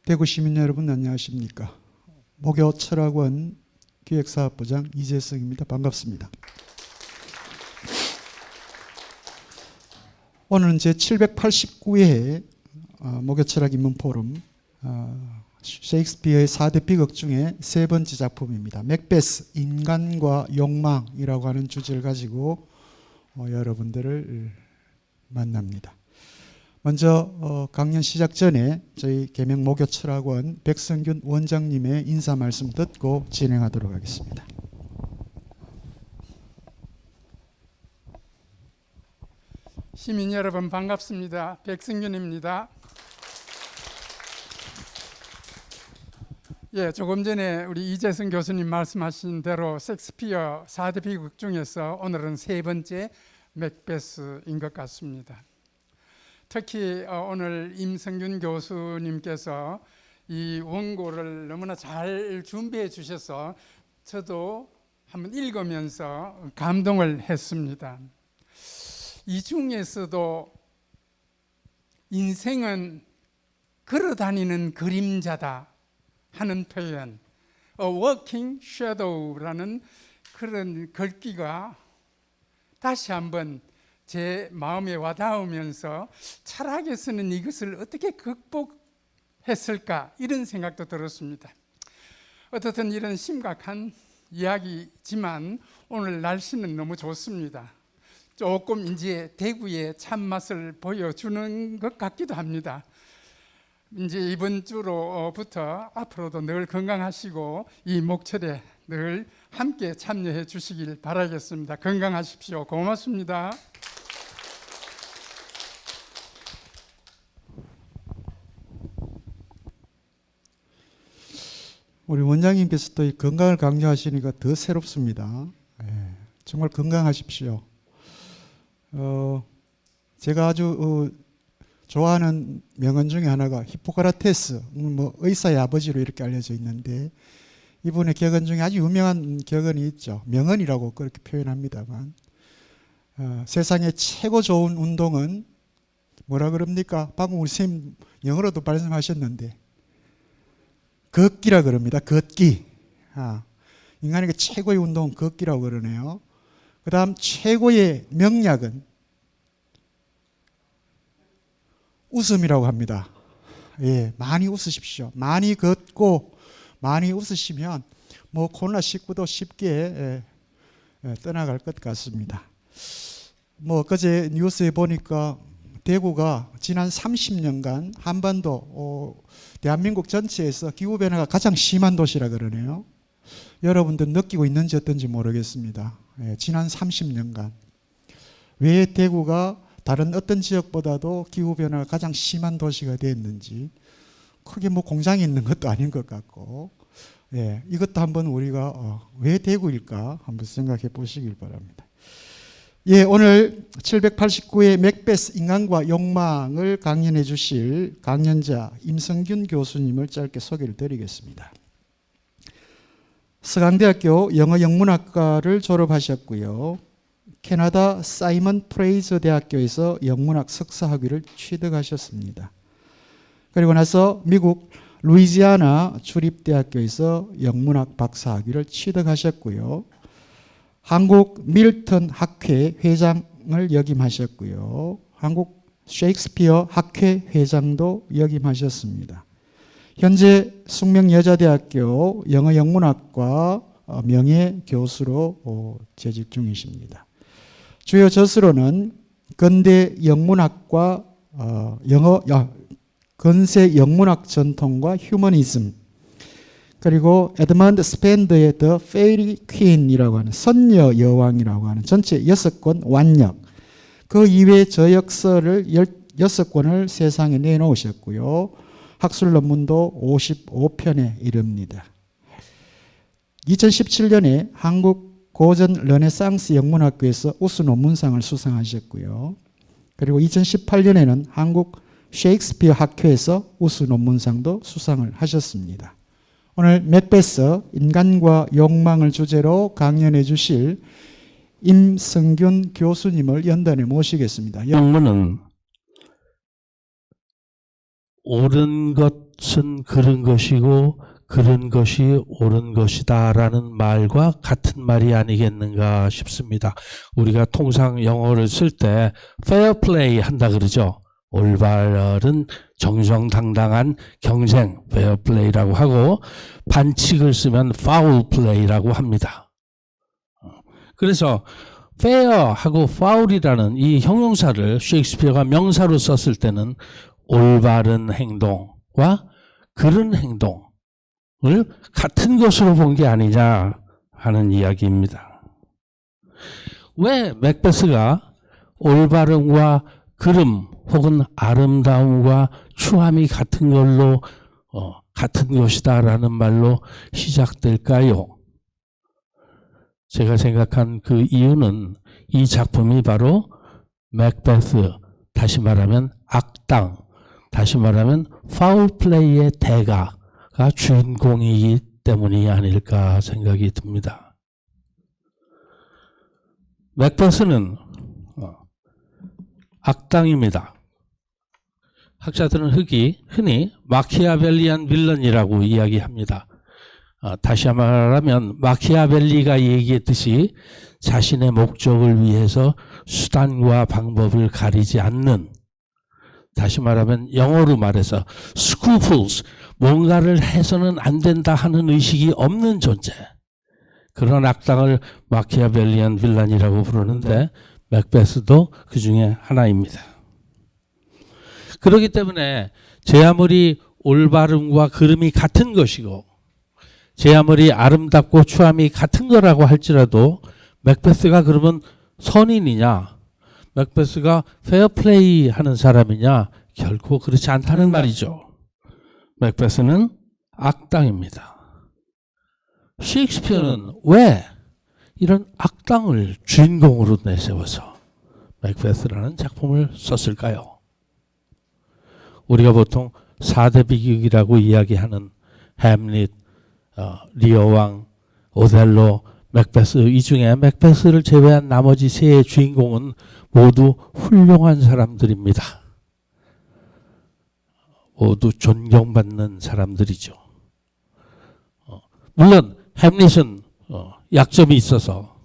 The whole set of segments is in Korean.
대구 시민 여러분 안녕하십니까? 목요철학원 기획사업부장 이재성입니다. 반갑습니다. 오늘은 제 789회 목요철학 인문포럼 셰익스피어의 4대 비극 중에 세 번째 작품입니다. 맥베스, 인간과 욕망이라고 하는 주제를 가지고 여러분들을 만납니다. 먼저 강연 시작 전에 저희 계명 목요철학원 백성균 원장님의 인사 말씀 듣고 진행하도록 하겠습니다. 시민 여러분 반갑습니다. 백성균입니다. 조금 전에 우리 이재성 교수님 말씀하신 대로 셰익스피어 4대 비극 중에서 오늘은 세 번째 맥베스인 것 같습니다. 특히 오늘 임성균 교수님께서 이 원고를 너무나 잘 준비해 주셔서 저도 한번 읽으면서 감동을 했습니다. 이 중에서도 인생은 걸어다니는 그림자다 하는 표현, A Walking Shadow라는 그런 글귀가 다시 한번 제 마음에 와닿으면서 철학에서는 이것을 어떻게 극복했을까 이런 생각도 들었습니다. 어떻든 이런 심각한 이야기지만 오늘 날씨는 너무 좋습니다. 조금 이제 대구의 참맛을 보여주는 것 같기도 합니다. 이제 이번 주로부터 앞으로도 늘 건강하시고 이 목철에 늘 함께 참여해 주시길 바라겠습니다. 건강하십시오. 고맙습니다. 우리 원장님께서 또 이 건강을 강조하시니까 더 새롭습니다. 정말 건강하십시오. 제가 아주 좋아하는 명언 중에 하나가 히포크라테스, 의사의 아버지로 이렇게 알려져 있는데 이분의 격언 중에 아주 유명한 격언이 있죠. 명언이라고 그렇게 표현합니다만 세상에 최고 좋은 운동은 뭐라 그럽니까? 방금 우리 선생님 영어로도 말씀하셨는데 걷기라 그럽니다. 걷기. 인간에게 최고의 운동은 걷기라고 그러네요. 그 다음 최고의 명약은 웃음이라고 합니다. 많이 웃으십시오. 많이 걷고 많이 웃으시면 코로나19도 쉽게 떠나갈 것 같습니다. 그제 뉴스에 보니까 대구가 지난 30년간 한반도 대한민국 전체에서 기후변화가 가장 심한 도시라 그러네요. 여러분들 느끼고 있는지 어떤지 모르겠습니다. 지난 30년간 왜 대구가 다른 어떤 지역보다도 기후변화가 가장 심한 도시가 됐는지 크게 공장이 있는 것도 아닌 것 같고 이것도 한번 우리가 왜 대구일까 한번 생각해 보시길 바랍니다. 오늘 789회 맥베스 인간과 욕망을 강연해 주실 강연자 임성균 교수님을 짧게 소개를 드리겠습니다. 서강대학교 영어영문학과를 졸업하셨고요. 캐나다 사이먼 프레이저 대학교에서 영문학 석사학위를 취득하셨습니다. 그리고 나서 미국 루이지아나 주립대학교에서 영문학 박사학위를 취득하셨고요. 한국 밀턴 학회 회장을 역임하셨고요. 한국 셰익스피어 학회 회장도 역임하셨습니다. 현재 숙명여자대학교 영어영문학과 명예교수로 재직 중이십니다. 주요 저서로는 근대 영문학과 근세 영문학 전통과 휴머니즘, 그리고 에드먼드 스펜더의 The Fairy Queen이라고 하는 선녀 여왕이라고 하는 전체 6권 완역, 그 이외의 저역서를 6권을 세상에 내놓으셨고요. 학술 논문도 55편에 이릅니다. 2017년에 한국 고전 르네상스 영문학교에서 우수 논문상을 수상하셨고요. 그리고 2018년에는 한국 셰익스피어 학회에서 우수 논문상도 수상을 하셨습니다. 오늘 맥베스 인간과 욕망을 주제로 강연해 주실 임성균 교수님을 연단에 모시겠습니다. 영문은 옳은 것은 그른 것이고 그른 것이 옳은 것이다라는 말과 같은 말이 아니겠는가 싶습니다. 우리가 통상 영어를 쓸 때 fair play 한다 그러죠. 올바른 정정당당한 경쟁 fair play라고 하고 반칙을 쓰면 foul play라고 합니다. 그래서 fair하고 foul이라는 이 형용사를 셰익스피어가 명사로 썼을 때는 올바른 행동과 그른 행동을 같은 것으로 본 게 아니냐 하는 이야기입니다. 왜 맥베스가 올바름과 그름 혹은 아름다움과 추함이 같은 걸로 같은 것이다라는 말로 시작될까요? 제가 생각한 그 이유는 이 작품이 바로 맥베스, 다시 말하면 악당, 다시 말하면 파울 플레이의 대가가 주인공이기 때문이 아닐까 생각이 듭니다. 맥베스는 악당입니다. 학자들은 흔히 마키아벨리안 빌런이라고 이야기합니다. 다시 말하면 마키아벨리가 얘기했듯이 자신의 목적을 위해서 수단과 방법을 가리지 않는, 다시 말하면 영어로 말해서 scruples, 뭔가를 해서는 안 된다 하는 의식이 없는 존재, 그런 악당을 마키아벨리안 빌런이라고 부르는데 맥베스도 그 중에 하나입니다. 그렇기 때문에 제 아무리 올바름과 그름이 같은 것이고 제 아무리 아름답고 추함이 같은 거라고 할지라도 맥베스가 그러면 선인이냐, 맥베스가 페어플레이 하는 사람이냐, 결코 그렇지 않다는 말이죠. 맥베스는 악당입니다. 셰익스피어는 왜 이런 악당을 주인공으로 내세워서 맥베스라는 작품을 썼을까요? 우리가 보통 4대 비극이라고 이야기하는 햄릿, 리어왕, 오델로, 맥베스, 이 중에 맥베스를 제외한 나머지 세 주인공은 모두 훌륭한 사람들입니다. 모두 존경받는 사람들이죠. 물론 햄릿은 약점이 있어서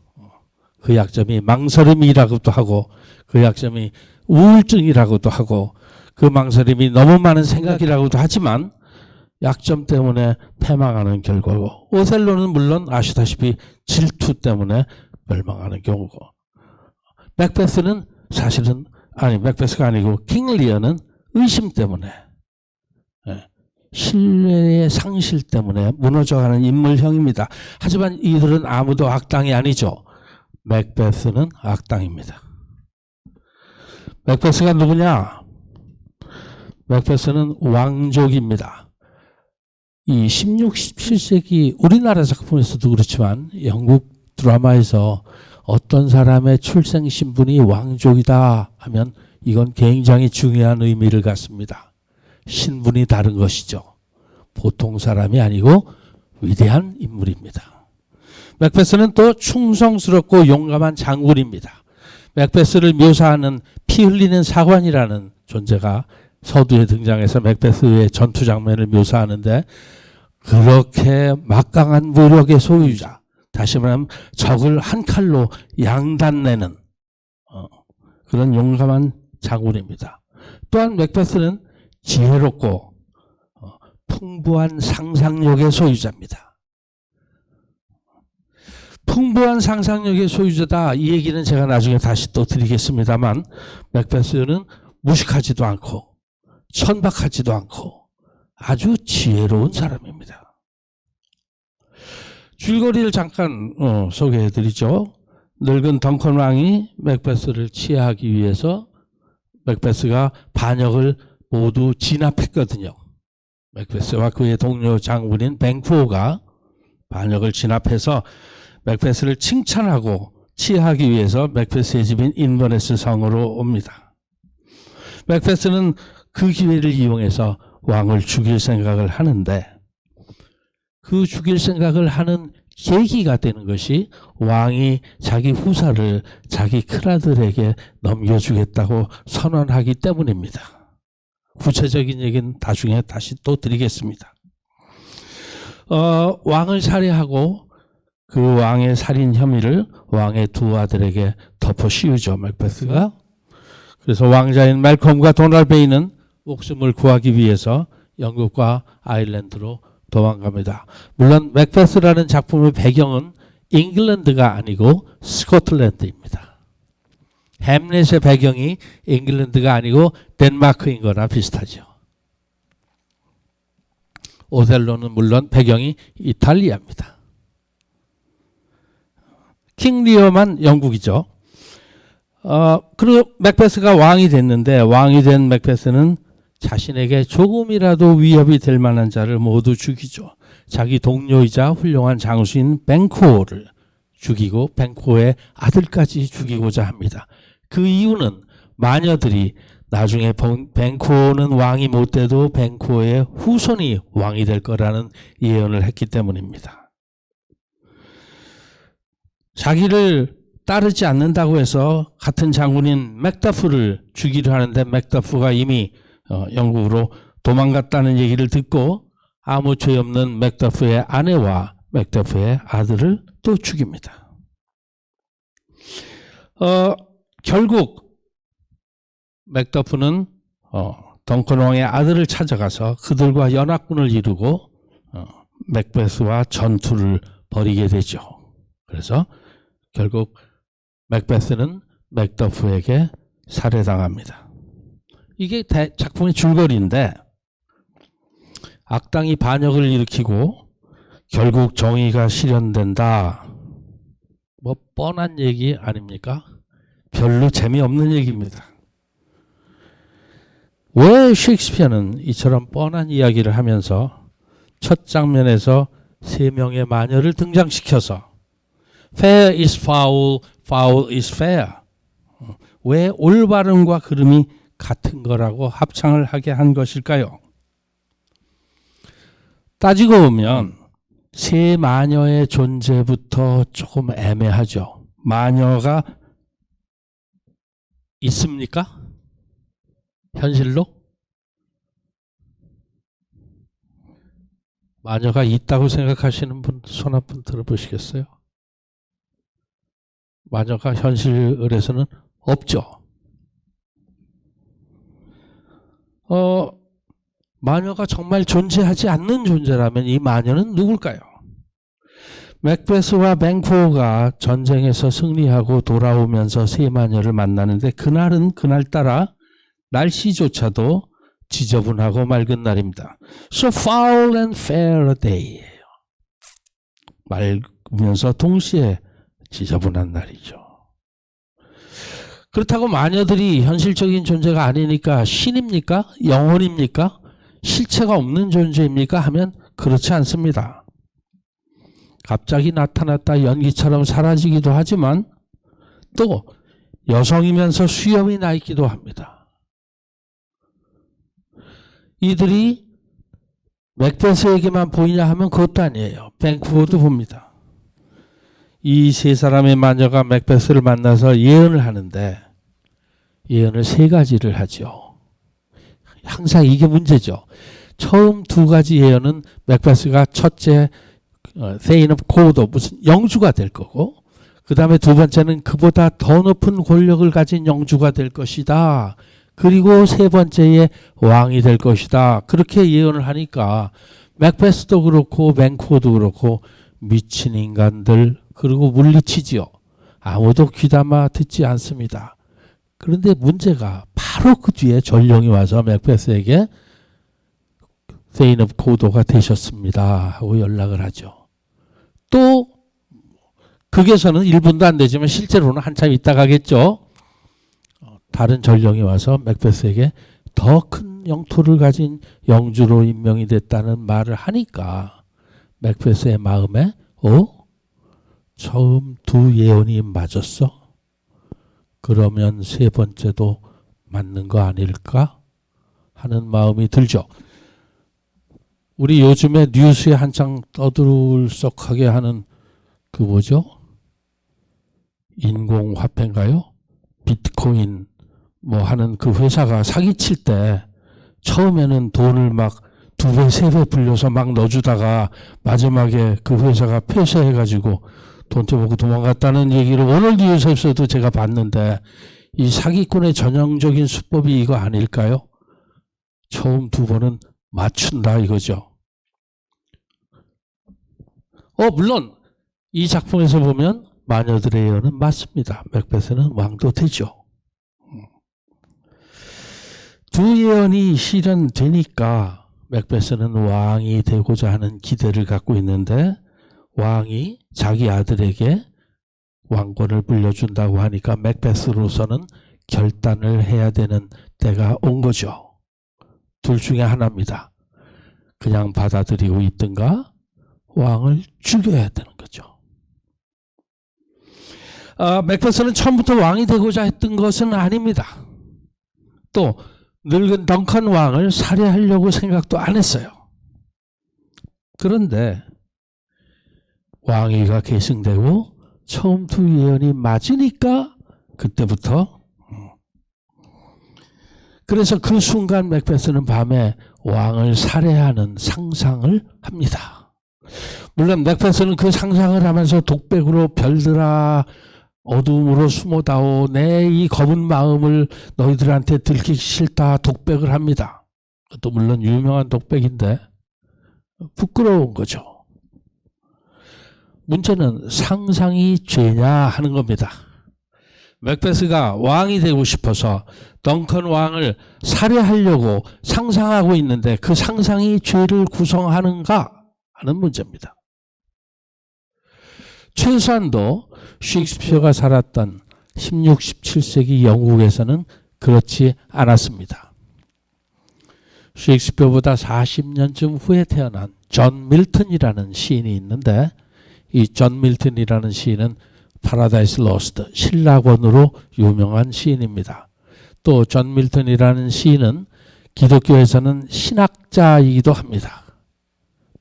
그 약점이 망설임이라고도 하고 그 약점이 우울증이라고도 하고 그 망설임이 너무 많은 생각이라고도 하지만 약점 때문에 패망하는 결과고, 오셀로는 물론 아시다시피 질투 때문에 멸망하는 경우고, 맥베스는 사실은 맥베스가 아니고 킹 리어는 의심 때문에, 신뢰의 상실 때문에 무너져가는 인물형입니다. 하지만 이들은 아무도 악당이 아니죠. 맥베스는 악당입니다. 맥베스가 누구냐? 맥베스는 왕족입니다. 이 16, 17세기 우리나라 작품에서도 그렇지만 영국 드라마에서 어떤 사람의 출생 신분이 왕족이다 하면 이건 굉장히 중요한 의미를 갖습니다. 신분이 다른 것이죠. 보통 사람이 아니고 위대한 인물입니다. 맥베스는 또 충성스럽고 용감한 장군입니다. 맥베스를 묘사하는 피 흘리는 사관이라는 존재가 서두에 등장해서 맥베스의 전투 장면을 묘사하는데, 그렇게 막강한 무력의 소유자, 다시 말하면 적을 한 칼로 양단내는 그런 용감한 장군입니다. 또한 맥베스는 지혜롭고 풍부한 상상력의 소유자입니다. 풍부한 상상력의 소유자다, 이 얘기는 제가 나중에 다시 또 드리겠습니다만, 맥베스는 무식하지도 않고 천박하지도 않고 아주 지혜로운 사람입니다. 줄거리를 잠깐 소개해드리죠. 늙은 덩컨 왕이 맥베스를 치하하기 위해서 맥베스가 반역을 모두 진압했거든요. 맥베스와 그의 동료 장군인 뱅푸어가 반역을 진압해서 맥베스를 칭찬하고 치하하기 위해서 맥베스의 집인 인버네스 성으로 옵니다. 맥베스는 그 기회를 이용해서 왕을 죽일 생각을 하는데, 그 죽일 생각을 하는 계기가 되는 것이 왕이 자기 후사를 자기 큰아들에게 넘겨주겠다고 선언하기 때문입니다. 구체적인 얘기는 나중에 다시 또 드리겠습니다. 왕을 살해하고 그 왕의 살인 혐의를 왕의 두 아들에게 덮어 씌우죠, 맥베스가. 그래서 왕자인 말콤과 도널베이는 목숨을 구하기 위해서 영국과 아일랜드로 도망갑니다. 물론 맥베스라는 작품의 배경은 잉글랜드가 아니고 스코틀랜드입니다. 햄릿의 배경이 잉글랜드가 아니고 덴마크인 거나 비슷하죠. 오셀로는 물론 배경이 이탈리아입니다. 킹 리어만 영국이죠. 그리고 맥베스가 왕이 됐는데 왕이 된 맥베스는 자신에게 조금이라도 위협이 될 만한 자를 모두 죽이죠. 자기 동료이자 훌륭한 장수인 뱅코어를 죽이고 뱅코어의 아들까지 죽이고자 합니다. 그 이유는 마녀들이 나중에 뱅코어는 왕이 못 돼도 뱅코어의 후손이 왕이 될 거라는 예언을 했기 때문입니다. 자기를 따르지 않는다고 해서 같은 장군인 맥더프를 죽이려 하는데 맥더프가 이미 영국으로 도망갔다는 얘기를 듣고 아무 죄 없는 맥더프의 아내와 맥더프의 아들을 또 죽입니다. 결국 맥더프는 덩컨 왕의 아들을 찾아가서 그들과 연합군을 이루고 맥베스와 전투를 벌이게 되죠. 그래서 결국 맥베스는 맥더프에게 살해당합니다. 이게 작품의 줄거리인데 악당이 반역을 일으키고 결국 정의가 실현된다. 뭐 뻔한 얘기 아닙니까? 별로 재미없는 얘기입니다. 왜 셰익스피어는 이처럼 뻔한 이야기를 하면서 첫 장면에서 세 명의 마녀를 등장시켜서 fair is foul, foul is fair. 왜 올바름과 그름이 같은 거라고 합창을 하게 한 것일까요? 따지고 보면 세 마녀의 존재부터 조금 애매하죠. 마녀가 있습니까? 현실로? 마녀가 있다고 생각하시는 분 손 한 번 들어보시겠어요? 마녀가 현실에서는 없죠. 마녀가 정말 존재하지 않는 존재라면 이 마녀는 누굴까요? 맥베스와 뱅코어가 전쟁에서 승리하고 돌아오면서 세 마녀를 만나는데 그날은 그날따라 날씨조차도 지저분하고 맑은 날입니다. So foul and fair a day예요. 맑으면서 동시에 지저분한 날이죠. 그렇다고 마녀들이 현실적인 존재가 아니니까 신입니까? 영혼입니까? 실체가 없는 존재입니까? 하면 그렇지 않습니다. 갑자기 나타났다 연기처럼 사라지기도 하지만 또 여성이면서 수염이 나 있기도 합니다. 이들이 맥베스에게만 보이냐 하면 그것도 아니에요. 뱅코어도 봅니다. 이 세 사람의 마녀가 맥베스를 만나서 예언을 하는데 예언을 세 가지를 하죠. 항상 이게 문제죠. 처음 두 가지 예언은 맥베스가 첫째 세인 오브 코도 무슨 영주가 될 거고 그 다음에 두 번째는 그보다 더 높은 권력을 가진 영주가 될 것이다. 그리고 세 번째에 왕이 될 것이다. 그렇게 예언을 하니까 맥베스도 그렇고 뱅코어도 그렇고 미친 인간들 그리고 물리치지요. 아무도 귀담아 듣지 않습니다. 그런데 문제가 바로 그 뒤에 전령이 와서 맥베스에게 세인 오브 코도가 되셨습니다 하고 연락을 하죠. 또 극에서는 1분도 안 되지만 실제로는 한참 있다 가겠죠. 다른 전령이 와서 맥베스에게 더 큰 영토를 가진 영주로 임명이 됐다는 말을 하니까 맥베스의 마음에 처음 두 예언이 맞았어? 그러면 세 번째도 맞는 거 아닐까? 하는 마음이 들죠. 우리 요즘에 뉴스에 한창 떠들썩하게 하는 그 뭐죠? 인공화폐인가요? 비트코인 뭐 하는 그 회사가 사기칠 때 처음에는 돈을 막 2배, 3배 불려서 막 넣어주다가 마지막에 그 회사가 폐쇄해가지고 돈 떼먹고 도망갔다는 얘기를 오늘 뉴스에서도 제가 봤는데 이 사기꾼의 전형적인 수법이 이거 아닐까요? 처음 2번은 맞춘다 이거죠. 물론 이 작품에서 보면 마녀들의 예언은 맞습니다. 맥베스는 왕도 되죠. 두 예언이 실현되니까 맥베스는 왕이 되고자 하는 기대를 갖고 있는데 왕이 자기 아들에게 왕권을 물려준다고 하니까 맥베스로서는 결단을 해야 되는 때가 온 거죠. 둘 중에 하나입니다. 그냥 받아들이고 있든가 왕을 죽여야 되는 거죠. 맥베스는 처음부터 왕이 되고자 했던 것은 아닙니다. 또 늙은 덩컨 왕을 살해하려고 생각도 안 했어요. 그런데 왕위가 계승되고 처음 2 예언이 맞으니까 그때부터 그래서 그 순간 맥베스는 밤에 왕을 살해하는 상상을 합니다. 물론 맥베스는 그 상상을 하면서 독백으로 별들아 어둠으로 숨어다오 내 이 검은 마음을 너희들한테 들키기 싫다 독백을 합니다. 그것도 물론 유명한 독백인데 부끄러운 거죠. 문제는 상상이 죄냐 하는 겁니다. 맥베스가 왕이 되고 싶어서 덩컨 왕을 살해하려고 상상하고 있는데 그 상상이 죄를 구성하는가 하는 문제입니다. 최소한도 셰익스피어가 살았던 16, 17세기 영국에서는 그렇지 않았습니다. 셰익스피어보다 40년쯤 후에 태어난 존 밀턴이라는 시인이 있는데 이 존 밀턴이라는 시인은 파라다이스 로스트 신라권으로 유명한 시인입니다. 또 존 밀턴이라는 시인은 기독교에서는 신학자이기도 합니다.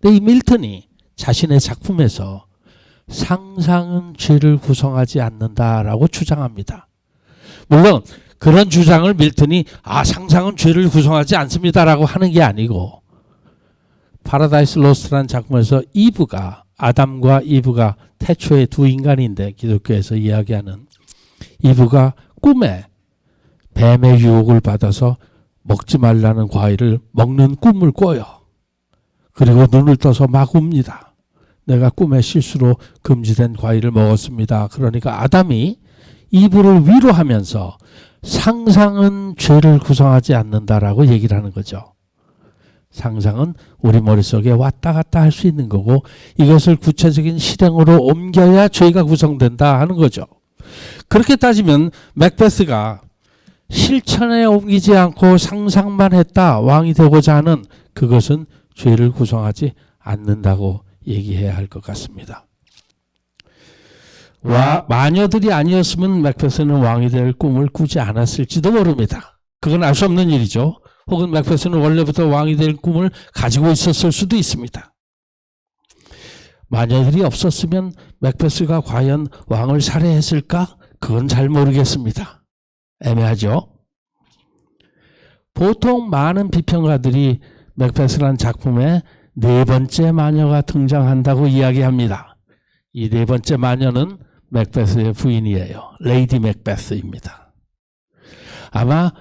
근데 이 밀턴이 자신의 작품에서 상상은 죄를 구성하지 않는다라고 주장합니다. 물론 그런 주장을 밀턴이 상상은 죄를 구성하지 않습니다라고 하는 게 아니고 파라다이스 로스트라는 작품에서 아담과 이브가 태초의 2 인간인데 기독교에서 이야기하는 이브가 꿈에 뱀의 유혹을 받아서 먹지 말라는 과일을 먹는 꿈을 꿔요. 그리고 눈을 떠서 막 웁니다. 내가 꿈에 실수로 금지된 과일을 먹었습니다. 그러니까 아담이 이브를 위로하면서 상상은 죄를 구성하지 않는다라고 얘기를 하는 거죠. 상상은 우리 머릿속에 왔다 갔다 할 수 있는 거고 이것을 구체적인 실행으로 옮겨야 죄가 구성된다 하는 거죠. 그렇게 따지면 맥베스가 실천에 옮기지 않고 상상만 했다 왕이 되고자 하는 그것은 죄를 구성하지 않는다고 얘기해야 할 것 같습니다. 마녀들이 아니었으면 맥베스는 왕이 될 꿈을 꾸지 않았을지도 모릅니다. 그건 알 수 없는 일이죠. 혹은 맥베스는 원래부터 왕이 될 꿈을 가지고 있었을 수도 있습니다. 마녀들이 없었으면 맥베스가 과연 왕을 살해했을까? 그건 잘 모르겠습니다. 애매하죠. 보통 많은 비평가들이 맥베스란 작품에 4번째 마녀가 등장한다고 이야기합니다. 이 4번째 마녀는 맥베스의 부인이에요. 레이디 맥베스입니다. 아마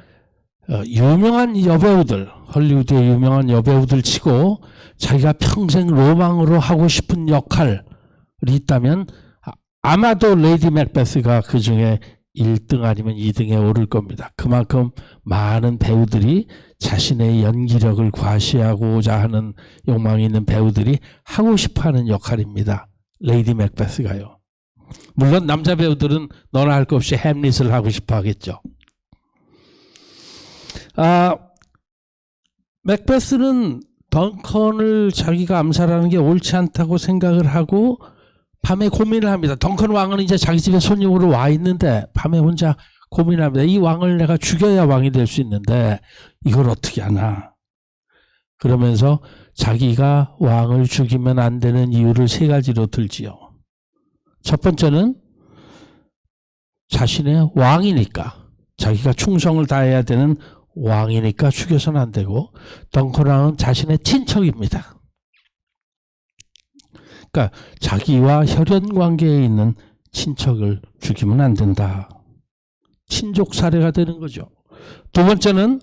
유명한 여배우들, 헐리우드의 유명한 여배우들 치고 자기가 평생 로망으로 하고 싶은 역할이 있다면 아마도 레이디 맥베스가 그 중에 1등 아니면 2등에 오를 겁니다. 그만큼 많은 배우들이 자신의 연기력을 과시하고자 하는 욕망이 있는 배우들이 하고 싶어하는 역할입니다. 레이디 맥베스가요. 물론 남자 배우들은 너나 할 것 없이 햄릿을 하고 싶어 하겠죠. 맥베스는 덩컨을 자기가 암살하는 게 옳지 않다고 생각을 하고 밤에 고민을 합니다. 덩컨 왕은 이제 자기 집에 손님으로 와 있는데 밤에 혼자 고민합니다. 이 왕을 내가 죽여야 왕이 될 수 있는데 이걸 어떻게 하나. 그러면서 자기가 왕을 죽이면 안 되는 이유를 3가지로 들지요. 첫 번째는 자신의 왕이니까 자기가 충성을 다해야 되는 왕이니까 죽여서는 안 되고 덩컨 왕은 자신의 친척입니다. 그러니까 자기와 혈연 관계에 있는 친척을 죽이면 안 된다. 친족 살해가 되는 거죠. 두 번째는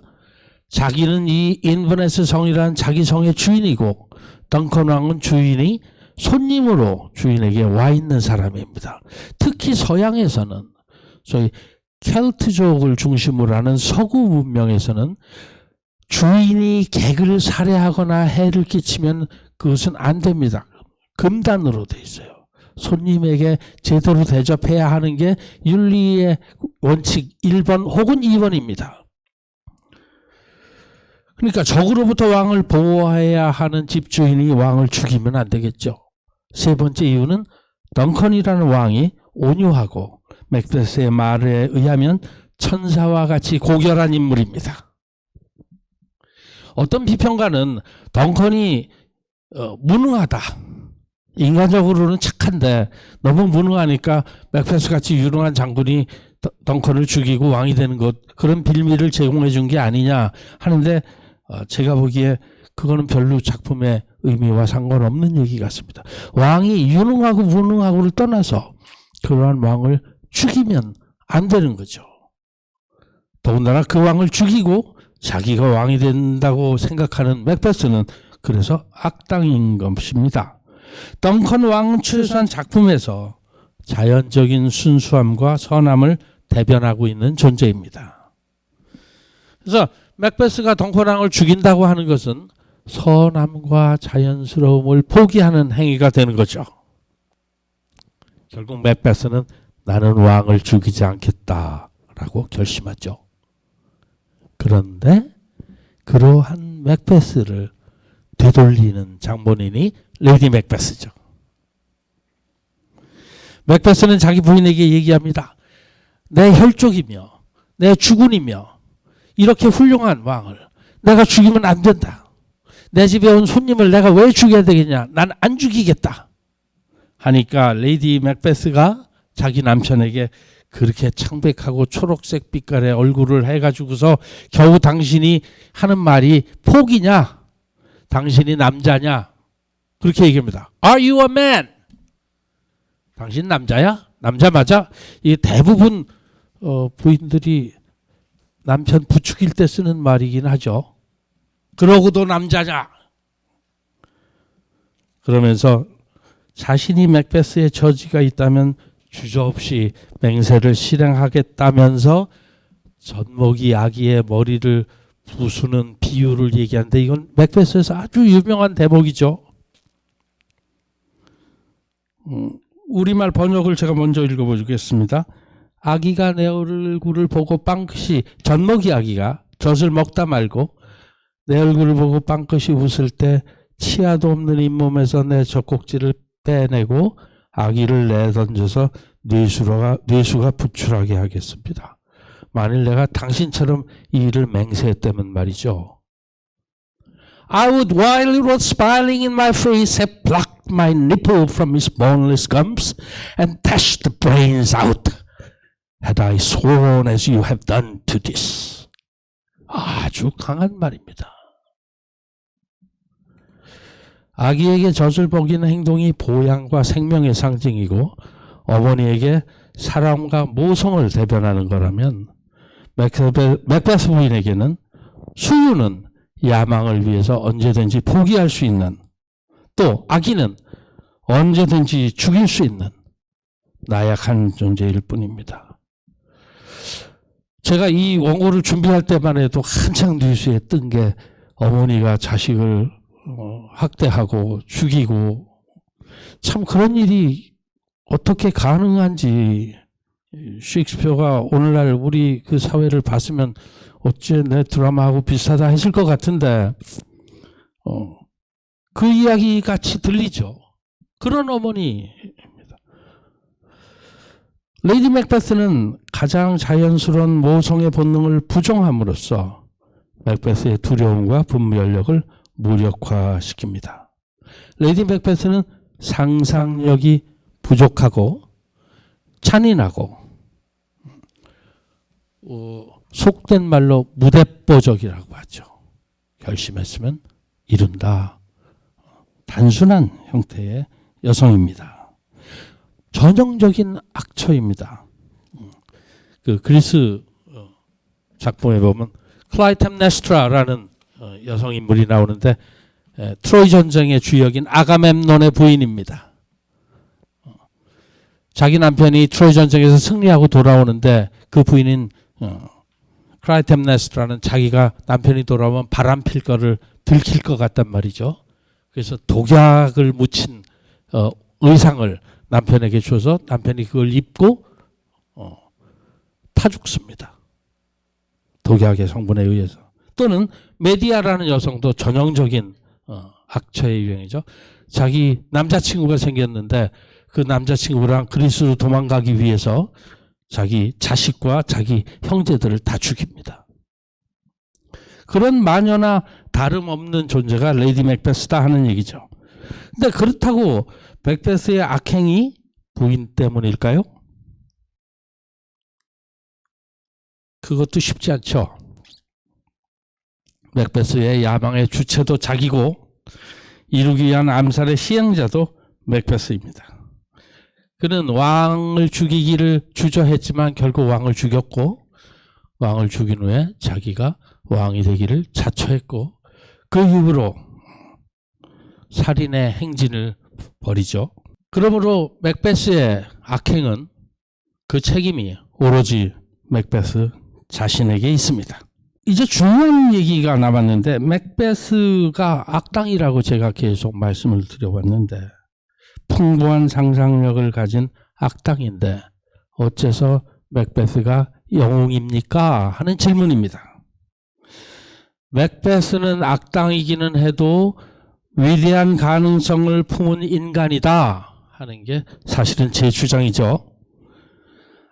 자기는 이 인버네스 성이라는 자기 성의 주인이고 덩컨 왕은 주인이 손님으로 주인에게 와 있는 사람입니다. 특히 서양에서는 소위 켈트족을 중심으로 하는 서구 문명에서는 주인이 객을 살해하거나 해를 끼치면 그것은 안 됩니다. 금단으로 돼 있어요. 손님에게 제대로 대접해야 하는 게 윤리의 원칙 1번 혹은 2번입니다. 그러니까 적으로부터 왕을 보호해야 하는 집주인이 왕을 죽이면 안 되겠죠. 세 번째 이유는 덩컨이라는 왕이 온유하고 맥베스의 말에 의하면 천사와 같이 고결한 인물입니다. 어떤 비평가는 덩컨이 무능하다. 인간적으로는 착한데 너무 무능하니까 맥베스 같이 유능한 장군이 덩컨을 죽이고 왕이 되는 것, 그런 빌미를 제공해 준 게 아니냐 하는데 제가 보기에 그거는 별로 작품의 의미와 상관없는 얘기 같습니다. 왕이 유능하고 무능하고를 떠나서 그러한 왕을 죽이면 안 되는 거죠. 더군다나 그 왕을 죽이고 자기가 왕이 된다고 생각하는 맥베스는 그래서 악당인 것입니다. 덩컨 왕은 최소한 작품에서 자연적인 순수함과 선함을 대변하고 있는 존재입니다. 그래서 맥베스가 덩컨 왕을 죽인다고 하는 것은 선함과 자연스러움을 포기하는 행위가 되는 거죠. 결국 맥베스는 나는 왕을 죽이지 않겠다라고 결심하죠. 그런데 그러한 맥베스를 되돌리는 장본인이 레이디 맥베스죠. 맥베스는 자기 부인에게 얘기합니다. 내 혈족이며 내 주군이며 이렇게 훌륭한 왕을 내가 죽이면 안 된다. 내 집에 온 손님을 내가 왜 죽여야 되겠냐. 난 안 죽이겠다. 하니까 레이디 맥베스가 자기 남편에게 그렇게 창백하고 초록색 빛깔의 얼굴을 해가지고서 겨우 당신이 하는 말이 포기냐? 당신이 남자냐? 그렇게 얘기합니다. Are you a man? 당신 남자야? 남자 맞아? 이 대부분 부인들이 남편 부추길 때 쓰는 말이긴 하죠. 그러고도 남자냐? 그러면서 자신이 맥베스의 저지가 있다면 주저없이 맹세를 실행하겠다면서 젖먹이 아기의 머리를 부수는 비유를 얘기하는데 이건 맥베스에서 아주 유명한 대목이죠. 우리말 번역을 제가 먼저 읽어보겠습니다. 아기가 내 얼굴을 보고 빵긋이, 젖먹이 아기가 젖을 먹다 말고 내 얼굴을 보고 빵긋이 웃을 때 치아도 없는 잇몸에서 내 젖꼭지를 빼내고 아기를 내던져서 뇌수가 부출하게 하겠습니다. 만일 내가 당신처럼 이 일을 맹세했다면 말이죠. I would, while it was smiling in my face, have plucked my nipple from his boneless gums and dashed the brains out. Had I sworn as you have done to this. 아주 강한 말입니다. 아기에게 젖을 먹이는 행동이 보양과 생명의 상징이고 어머니에게 사랑과 모성을 대변하는 거라면 맥베스 부인에게는 수유는 야망을 위해서 언제든지 포기할 수 있는, 또 아기는 언제든지 죽일 수 있는 나약한 존재일 뿐입니다. 제가 이 원고를 준비할 때만 해도 한창 뉴스에 뜬 게 어머니가 자식을 학대하고 죽이고, 참 그런 일이 어떻게 가능한지 셰익스피어가 오늘날 우리 그 사회를 봤으면 어째 내 드라마하고 비슷하다 했을 것 같은데 그 이야기 같이 들리죠. 그런 어머니입니다. 레이디 맥베스는 가장 자연스러운 모성의 본능을 부정함으로써 맥베스의 두려움과 분별력을 무력화시킵니다. 레이디 맥베스는 상상력이 부족하고 잔인하고 속된 말로 무대뽀적이라고 하죠. 결심했으면 이룬다. 단순한 형태의 여성입니다. 전형적인 악처입니다. 그 그리스 작품에 보면 클라이템네스트라라는 여성 인물이 나오는데 트로이 전쟁의 주역인 아가멤논의 부인입니다. 자기 남편이 트로이 전쟁에서 승리하고 돌아오는데 그 부인인 클라이템네스트라는 자기가 남편이 돌아오면 바람 필 거를 들킬 것 같단 말이죠. 그래서 독약을 묻힌 의상을 남편에게 줘서 남편이 그걸 입고 타 죽습니다. 독약의 성분에 의해서. 또는 메디아라는 여성도 전형적인 악처의 유형이죠. 자기 남자친구가 생겼는데 그 남자친구랑 그리스로 도망가기 위해서 자기 자식과 자기 형제들을 다 죽입니다. 그런 마녀나 다름없는 존재가 레이디 맥베스다 하는 얘기죠. 근데 그렇다고 맥베스의 악행이 부인 때문일까요? 그것도 쉽지 않죠. 맥베스의 야망의 주체도 자기고 이루기 위한 암살의 시행자도 맥베스입니다. 그는 왕을 죽이기를 주저했지만 결국 왕을 죽였고 왕을 죽인 후에 자기가 왕이 되기를 자처했고 그 이후로 살인의 행진을 벌이죠. 그러므로 맥베스의 악행은 그 책임이 오로지 맥베스 자신에게 있습니다. 이제 중요한 얘기가 남았는데 맥베스가 악당이라고 제가 계속 말씀을 드려왔는데 풍부한 상상력을 가진 악당인데 어째서 맥베스가 영웅입니까? 하는 질문입니다. 맥베스는 악당이기는 해도 위대한 가능성을 품은 인간이다 하는 게 사실은 제 주장이죠.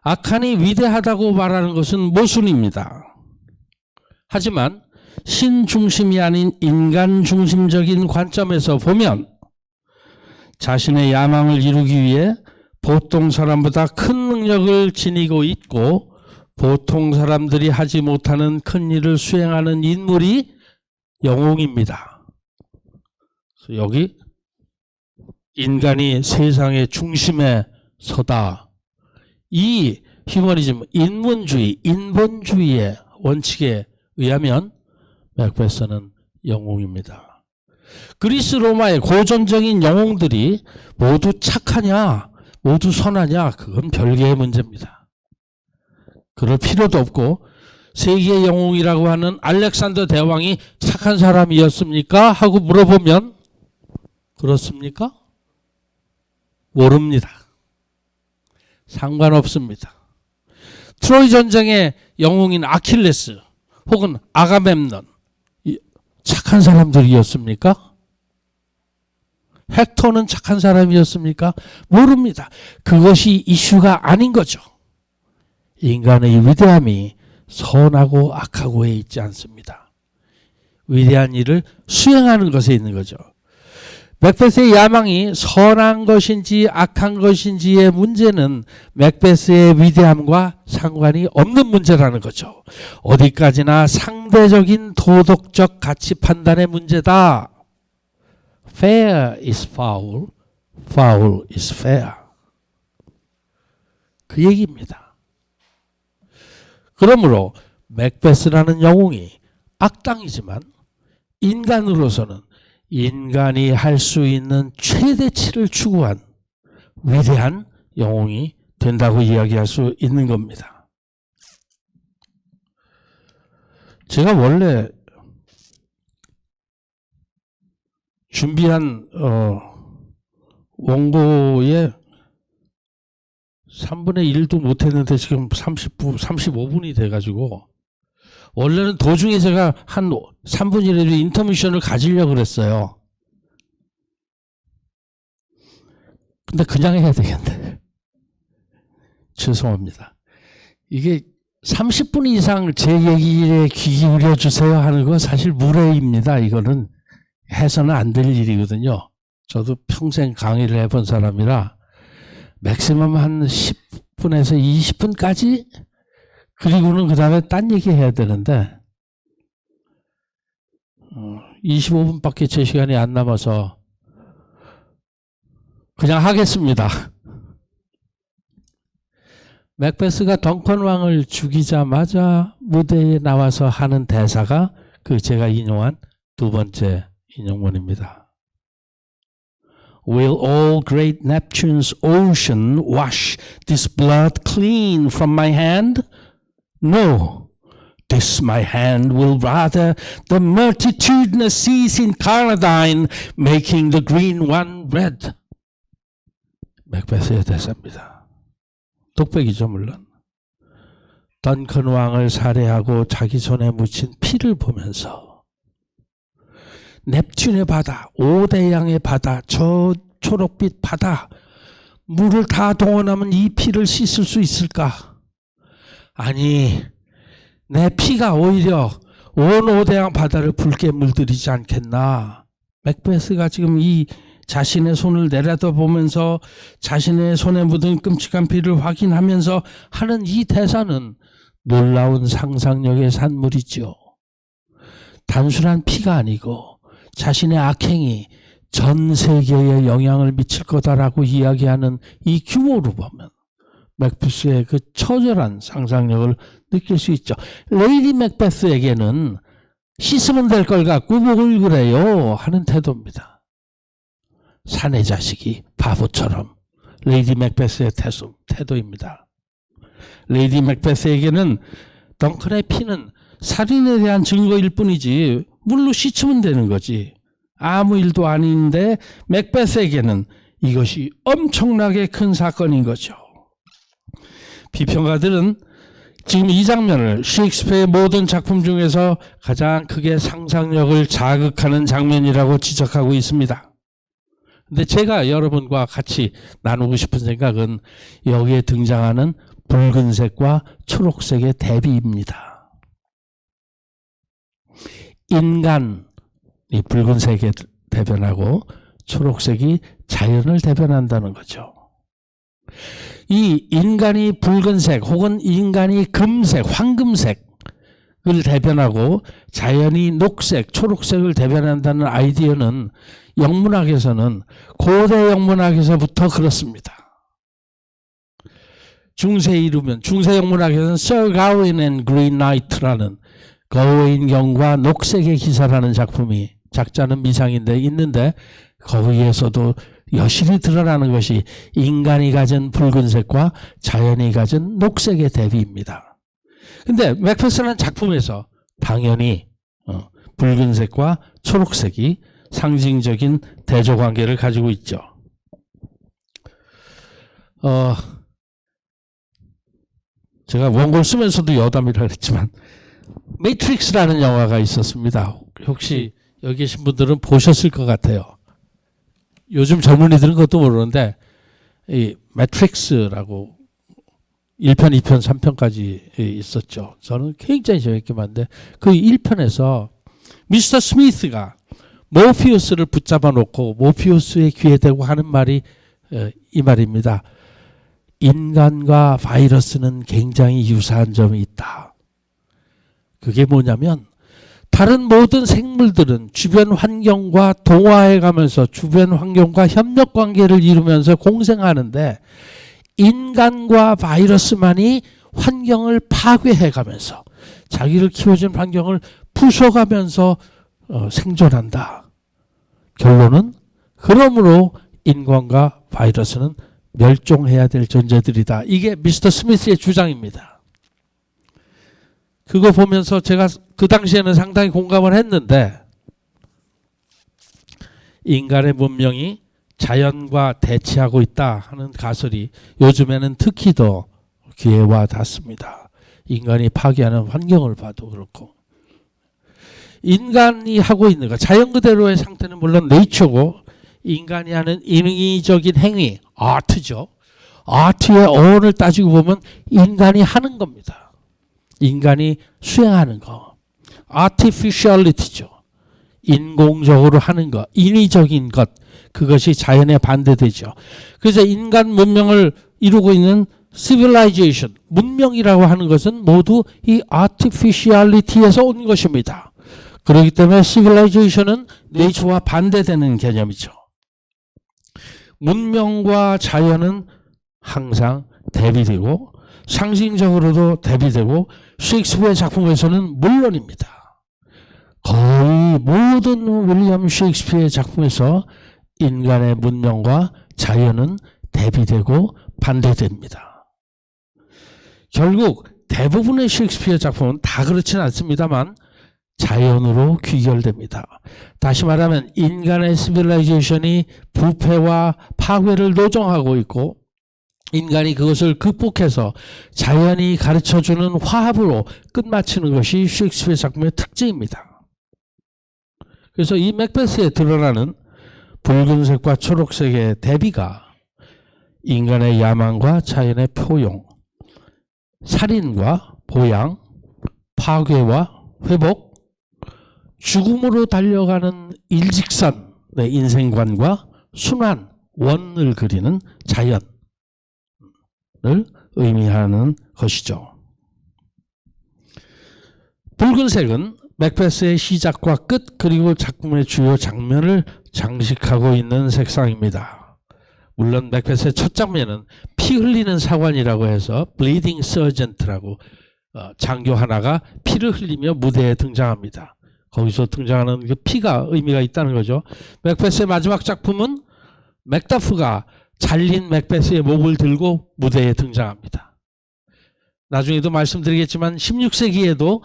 악한이 위대하다고 말하는 것은 모순입니다. 하지만 신 중심이 아닌 인간 중심적인 관점에서 보면 자신의 야망을 이루기 위해 보통 사람보다 큰 능력을 지니고 있고 보통 사람들이 하지 못하는 큰 일을 수행하는 인물이 영웅입니다. 그래서 여기 인간이 세상의 중심에 서다. 이 휴머니즘, 인본주의의 원칙에 의하면 맥베스는 영웅입니다. 그리스 로마의 고전적인 영웅들이 모두 착하냐, 모두 선하냐, 그건 별개의 문제입니다. 그럴 필요도 없고 세계의 영웅이라고 하는 알렉산더 대왕이 착한 사람이었습니까? 하고 물어보면 그렇습니까? 모릅니다. 상관없습니다. 트로이 전쟁의 영웅인 아킬레스 혹은 아가멤논 착한 사람들이었습니까? 헥터는 착한 사람이었습니까? 모릅니다. 그것이 이슈가 아닌 거죠. 인간의 위대함이 선하고 악하고에 있지 않습니다. 위대한 일을 수행하는 것에 있는 거죠. 맥베스의 야망이 선한 것인지 악한 것인지의 문제는 맥베스의 위대함과 상관이 없는 문제라는 거죠. 어디까지나 상대적인 도덕적 가치 판단의 문제다. Fair is foul, foul is fair. 그 얘기입니다. 그러므로 맥베스라는 영웅이 악당이지만 인간으로서는 인간이 할 수 있는 최대치를 추구한 위대한 영웅이 된다고 이야기할 수 있는 겁니다. 제가 원래 준비한 원고에 3분의 1도 못했는데 지금 35분이 돼가지고 원래는 도중에 제가 한 3분이라도 인터미션을 가지려고 그랬어요. 근데 그냥 해야 되겠네. 죄송합니다. 이게 30분 이상 제 얘기에 귀 기울여 주세요 하는 건 사실 무례입니다. 이거는 해서는 안 될 일이거든요. 저도 평생 강의를 해본 사람이라 맥시멈 한 10분에서 20분까지 그리고는 그 다음에 딴 얘기 해야 되는데 25분밖에 제 시간이 안 남아서 그냥 하겠습니다. 맥베스가 덩컨 왕을 죽이자마자 무대에 나와서 하는 대사가 그 제가 인용한 두 번째 인용문입니다. Will all great Neptune's ocean wash this blood clean from my hand? No, this my hand will rather the multitudinous seas incarnadine, making the green one red. 맥베스의 대사입니다. 독백이죠 물론. 던컨 왕을 살해하고 자기 손에 묻힌 피를 보면서 넵튠의 바다, 오대양의 바다, 저 초록빛 바다, 물을 다 동원하면 이 피를 씻을 수 있을까? 아니, 내 피가 오히려 온 오대양 바다를 붉게 물들이지 않겠나? 맥베스가 지금 이 자신의 손을 내려다보면서 자신의 손에 묻은 끔찍한 피를 확인하면서 하는 이 대사는 놀라운 상상력의 산물이죠. 단순한 피가 아니고 자신의 악행이 전 세계에 영향을 미칠 거다라고 이야기하는 이 규모로 보면 맥베스의 그 처절한 상상력을 느낄 수 있죠. 레이디 맥베스에게는 씻으면 될 걸 갖고 뭘 그래요 하는 태도입니다. 사내 자식이 바보처럼 레이디 맥베스의 태도입니다. 레이디 맥베스에게는 덩컨의 피는 살인에 대한 증거일 뿐이지 물로 씻으면 되는 거지 아무 일도 아닌데 맥베스에게는 이것이 엄청나게 큰 사건인 거죠. 비평가들은 지금 이 장면을 셰익스피어의 모든 작품 중에서 가장 크게 상상력을 자극하는 장면이라고 지적하고 있습니다. 근데 제가 여러분과 같이 나누고 싶은 생각은 여기에 등장하는 붉은색과 초록색의 대비입니다. 인간이 붉은색에 대변하고 초록색이 자연을 대변한다는 거죠. 이 인간이 붉은색 혹은 인간이 금색, 황금색을 대변하고 자연이 녹색, 초록색을 대변한다는 아이디어는 영문학에서는 고대 영문학에서부터 그렇습니다. 중세 영문학에서는 Sir Gawain and Green Knight라는 거웨인경과 녹색의 기사라는 작품이 작자는 미상인데 있는데 거기에서도 여실히 드러나는 것이 인간이 가진 붉은색과 자연이 가진 녹색의 대비입니다. 근데 맥베스라는 작품에서 당연히 붉은색과 초록색이 상징적인 대조관계를 가지고 있죠. 제가 원고를 쓰면서도 여담이라 그랬지만 매트릭스라는 영화가 있었습니다. 혹시 여기 계신 분들은 보셨을 것 같아요. 요즘 젊은이들은 그것도 모르는데 이 매트릭스라고 1편, 2편, 3편까지 있었죠. 저는 굉장히 재밌게 봤는데 그 1편에서 미스터 스미스가 모피우스를 붙잡아 놓고 모피우스의 귀에 대고 하는 말이 이 말입니다. 인간과 바이러스는 굉장히 유사한 점이 있다. 그게 뭐냐면 다른 모든 생물들은 주변 환경과 동화해 가면서 주변 환경과 협력 관계를 이루면서 공생하는데 인간과 바이러스만이 환경을 파괴해 가면서 자기를 키워준 환경을 부숴가면서 생존한다. 결론은 그러므로 인간과 바이러스는 멸종해야 될 존재들이다. 이게 미스터 스미스의 주장입니다. 그거 보면서 제가 그 당시에는 상당히 공감을 했는데 인간의 문명이 자연과 대치하고 있다 하는 가설이 요즘에는 특히 더 귀에 와 닿습니다. 인간이 파괴하는 환경을 봐도 그렇고 인간이 하고 있는 것, 자연 그대로의 상태는 물론 네이처고 인간이 하는 인위적인 행위, 아트죠. 아트의 어원을 따지고 보면 인간이 하는 겁니다. 인간이 수행하는 거. artificiality죠. 인공적으로 하는 것, 인위적인 것, 그것이 자연에 반대되죠. 그래서 인간 문명을 이루고 있는 civilization, 문명이라고 하는 것은 모두 이 artificiality에서 온 것입니다. 그렇기 때문에 civilization은 nature와 반대되는 개념이죠. 문명과 자연은 항상 대비되고 상징적으로도 대비되고 셰익스피어의 작품에서는 물론입니다. 거의 모든 윌리엄 셰익스피어의 작품에서 인간의 문명과 자연은 대비되고 반대됩니다. 결국 대부분의 셰익스피어 작품은 다 그렇지는 않습니다만 자연으로 귀결됩니다. 다시 말하면 인간의 시빌라이제이션이 부패와 파괴를 노정하고 있고 인간이 그것을 극복해서 자연이 가르쳐주는 화합으로 끝마치는 것이 셰익스피어 작품의 특징입니다. 그래서 이 맥베스에 드러나는 붉은색과 초록색의 대비가 인간의 야망과 자연의 포용, 살인과 보양, 파괴와 회복, 죽음으로 달려가는 일직선의 인생관과 순환, 원을 그리는 자연을 의미하는 것이죠. 붉은색은 맥베스의 시작과 끝 그리고 작품의 주요 장면을 장식하고 있는 색상입니다. 물론 맥베스의 첫 장면은 피 흘리는 사관이라고 해서 bleeding sergeant라고 장교 하나가 피를 흘리며 무대에 등장합니다. 거기서 등장하는 그 피가 의미가 있다는 거죠. 맥베스의 마지막 작품은 맥다프가 잘린 맥베스의 목을 들고 무대에 등장합니다. 나중에도 말씀드리겠지만 16세기에도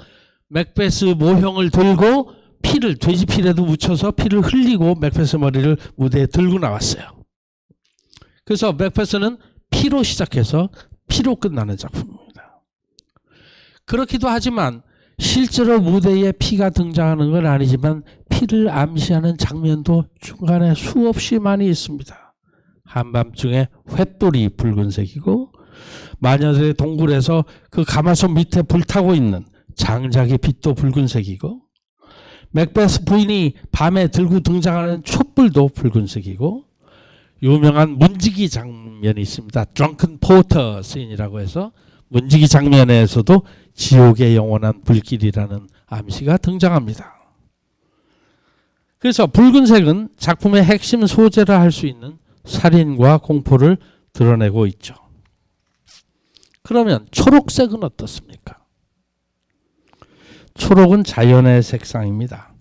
맥베스 모형을 들고 피를 돼지 피라도 묻혀서 피를 흘리고 맥베스 머리를 무대에 들고 나왔어요. 그래서 맥베스는 피로 시작해서 피로 끝나는 작품입니다. 그렇기도 하지만 실제로 무대에 피가 등장하는 건 아니지만 피를 암시하는 장면도 중간에 수없이 많이 있습니다. 한밤중에 횃불이 붉은색이고 마녀들의 동굴에서 그 가마솥 밑에 불타고 있는 장작의 빛도 붉은색이고 맥베스 부인이 밤에 들고 등장하는 촛불도 붉은색이고 유명한 문지기 장면이 있습니다. Drunken Porter 씬이라고 해서 문지기 장면에서도 지옥의 영원한 불길이라는 암시가 등장합니다. 그래서 붉은색은 작품의 핵심 소재라 할 수 있는 살인과 공포를 드러내고 있죠. 그러면 초록색은 어떻습니까? 초록은 자연의 색상입니다.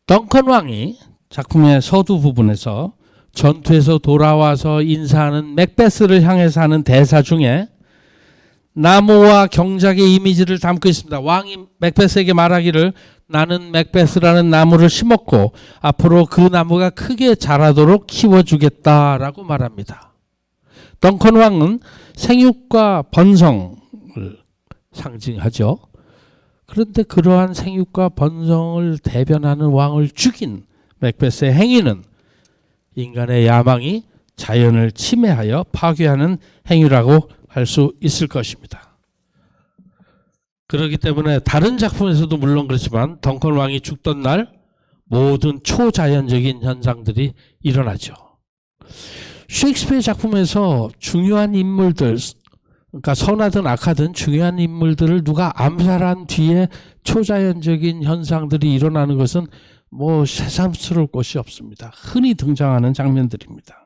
덩컨 왕이 작품의 서두 부분에서 전투에서 돌아와서 인사하는 맥베스를 향해서 하는 대사 중에 나무와 경작의 이미지를 담고 있습니다. 왕이 맥베스에게 말하기를 나는 맥베스라는 나무를 심었고 앞으로 그 나무가 크게 자라도록 키워주겠다라고 말합니다. 덩컨 왕은 생육과 번성을 상징하죠. 그런데 그러한 생육과 번성을 대변하는 왕을 죽인 맥베스의 행위는 인간의 야망이 자연을 침해하여 파괴하는 행위라고 할 수 있을 것입니다. 그렇기 때문에 다른 작품에서도 물론 그렇지만 덩컨 왕이 죽던 날 모든 초자연적인 현상들이 일어나죠. 셰익스피어 작품에서 중요한 인물들, 그러니까 선하든 악하든 중요한 인물들을 누가 암살한 뒤에 초자연적인 현상들이 일어나는 것은 뭐 새삼스러울 것이 없습니다. 흔히 등장하는 장면들입니다.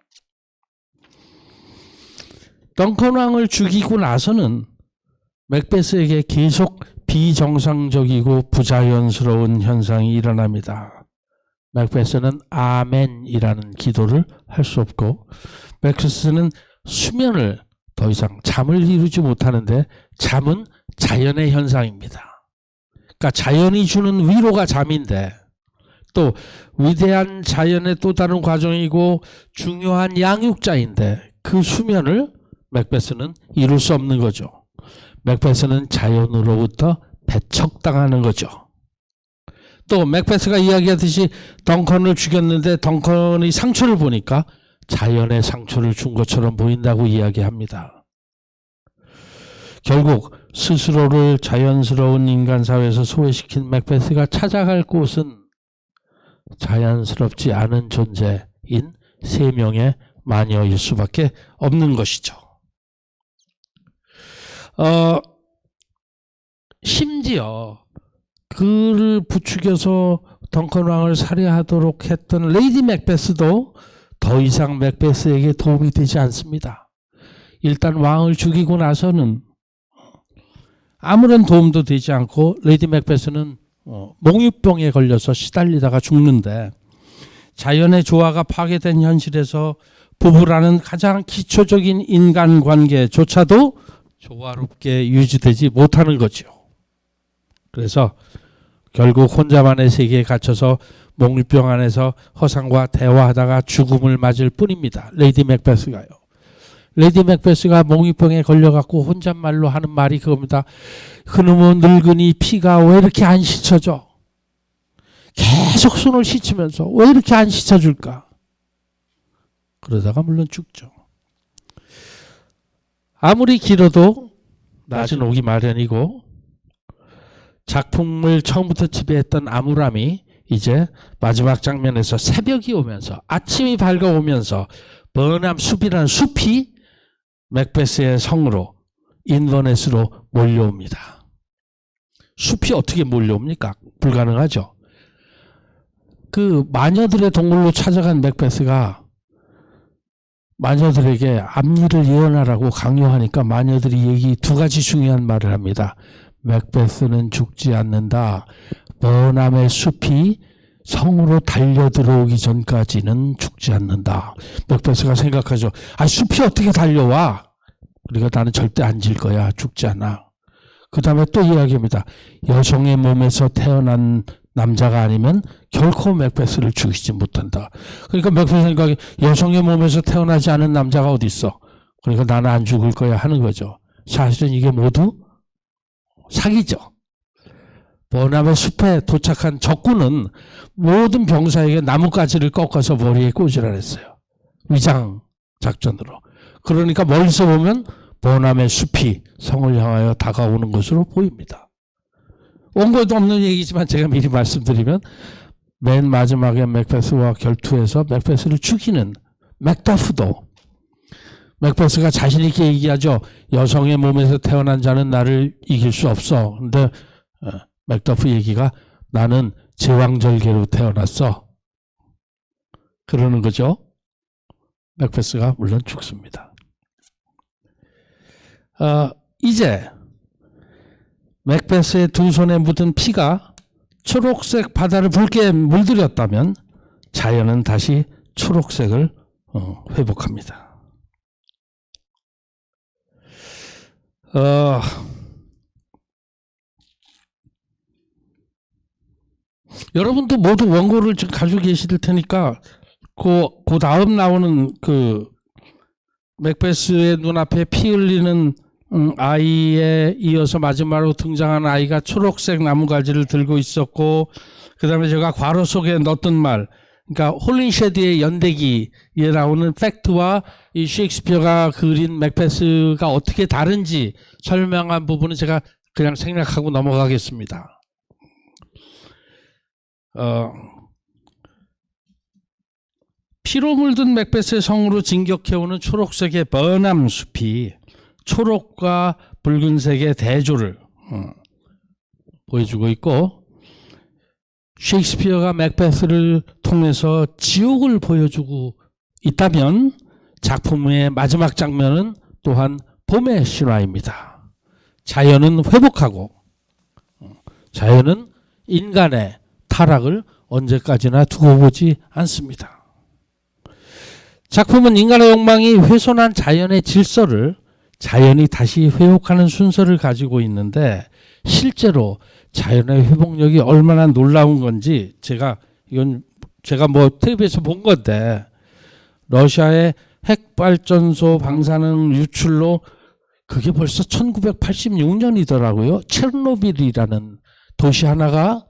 덩컨 왕을 죽이고 나서는 맥베스에게 계속 비정상적이고 부자연스러운 현상이 일어납니다. 맥베스는 아멘이라는 기도를 할 수 없고 맥베스는 수면을 더 이상 잠을 이루지 못하는데 잠은 자연의 현상입니다. 그러니까 자연이 주는 위로가 잠인데 또 위대한 자연의 또 다른 과정이고 중요한 양육자인데 그 수면을 맥베스는 이룰 수 없는 거죠. 맥베스는 자연으로부터 배척당하는 거죠. 또 맥베스가 이야기하듯이 덩컨을 죽였는데 덩컨의 상처를 보니까 자연의 상처를 준 것처럼 보인다고 이야기합니다. 결국 스스로를 자연스러운 인간 사회에서 소외시킨 맥베스가 찾아갈 곳은 자연스럽지 않은 존재인 세 명의 마녀일 수밖에 없는 것이죠. 심지어 그를 부추겨서 덩컨 왕을 살해하도록 했던 레이디 맥베스도 더 이상 맥베스에게 도움이 되지 않습니다. 일단 왕을 죽이고 나서는 아무런 도움도 되지 않고 레이디 맥베스는 몽유병에 걸려서 시달리다가 죽는데, 자연의 조화가 파괴된 현실에서 부부라는 가장 기초적인 인간관계조차도 조화롭게 유지되지 못하는 거죠. 그래서 결국 혼자만의 세계에 갇혀서 몽유병 안에서 허상과 대화하다가 죽음을 맞을 뿐입니다. 레이디 맥베스가요. 레이디 맥베스가 몽유병에 걸려갖고 혼잣말로 하는 말이 그겁니다. 그놈의 늙은이 피가 왜 이렇게 안 씻어져? 계속 손을 씻으면서 왜 이렇게 안 씻어줄까? 그러다가 물론 죽죠. 아무리 길어도 낮은 오기 마련이고, 작품을 처음부터 지배했던 암울함이 이제 마지막 장면에서 새벽이 오면서, 아침이 밝아오면서 버남 숲이라는 숲이 맥베스의 성으로, 인버넷으로 몰려옵니다. 숲이 어떻게 몰려옵니까? 불가능하죠. 그 마녀들의 동굴로 찾아간 맥베스가 마녀들에게 앞일을 예언하라고 강요하니까 마녀들이 두 가지 중요한 말을 합니다. 맥베스는 죽지 않는다. 버남의 숲이 성으로 달려 들어오기 전까지는 죽지 않는다. 맥베스가 생각하죠. 숲이 어떻게 달려와? 그러니까 나는 절대 안 질 거야. 죽지 않아. 그 다음에 또 이야기합니다. 여성의 몸에서 태어난 남자가 아니면 결코 맥베스를 죽이지 못한다. 그러니까 맥베스 생각이, 여성의 몸에서 태어나지 않은 남자가 어디 있어? 그러니까 나는 안 죽을 거야 하는 거죠. 사실은 이게 모두 사기죠. 버남의 숲에 도착한 적군은 모든 병사에게 나뭇가지를 꺾어서 머리에 꽂으라 했어요. 위장 작전으로. 그러니까 멀리서 보면 버남의 숲이 성을 향하여 다가오는 것으로 보입니다. 원고에도 없는 얘기지만 제가 미리 말씀드리면, 맨 마지막에 맥베스와 결투해서 맥베스를 죽이는 맥더프도, 맥베스가 자신 있게 얘기하죠. 여성의 몸에서 태어난 자는 나를 이길 수 없어. 근데 맥더프 얘기가, 나는 제왕절개로 태어났어. 그러는 거죠. 맥베스가 물론 죽습니다. 이제 맥베스의 두 손에 묻은 피가 초록색 바다를 붉게 물들였다면 자연은 다시 초록색을 회복합니다. 여러분도 모두 원고를 지금 가지고 계실 테니까 그 다음 나오는 그 맥베스의 눈앞에 피 흘리는 아이에 이어서 마지막으로 등장한 아이가 초록색 나무가지를 들고 있었고, 그 다음에 제가 괄호 속에 넣었던 말, 그러니까 홀린쉐드의 연대기에 나오는 팩트와 이 셰익스피어가 그린 맥베스가 어떻게 다른지 설명한 부분은 제가 그냥 생략하고 넘어가겠습니다. 피로 물든 맥베스의 성으로 진격해오는 초록색의 버남 숲이 초록과 붉은색의 대조를 보여주고 있고, 셰익스피어가 맥베스를 통해서 지옥을 보여주고 있다면 작품의 마지막 장면은 또한 봄의 신화입니다. 자연은 회복하고 자연은 인간의 타락을 언제까지나 두고 보지 않습니다. 작품은 인간의 욕망이 훼손한 자연의 질서를 자연이 다시 회복하는 순서를 가지고 있는데, 실제로 자연의 회복력이 얼마나 놀라운 건지 이건 제가 텔레비에서 본 건데, 러시아의 핵발전소 방사능 유출로 그게 벌써 1986년이더라고요. 체르노빌이라는 도시 하나가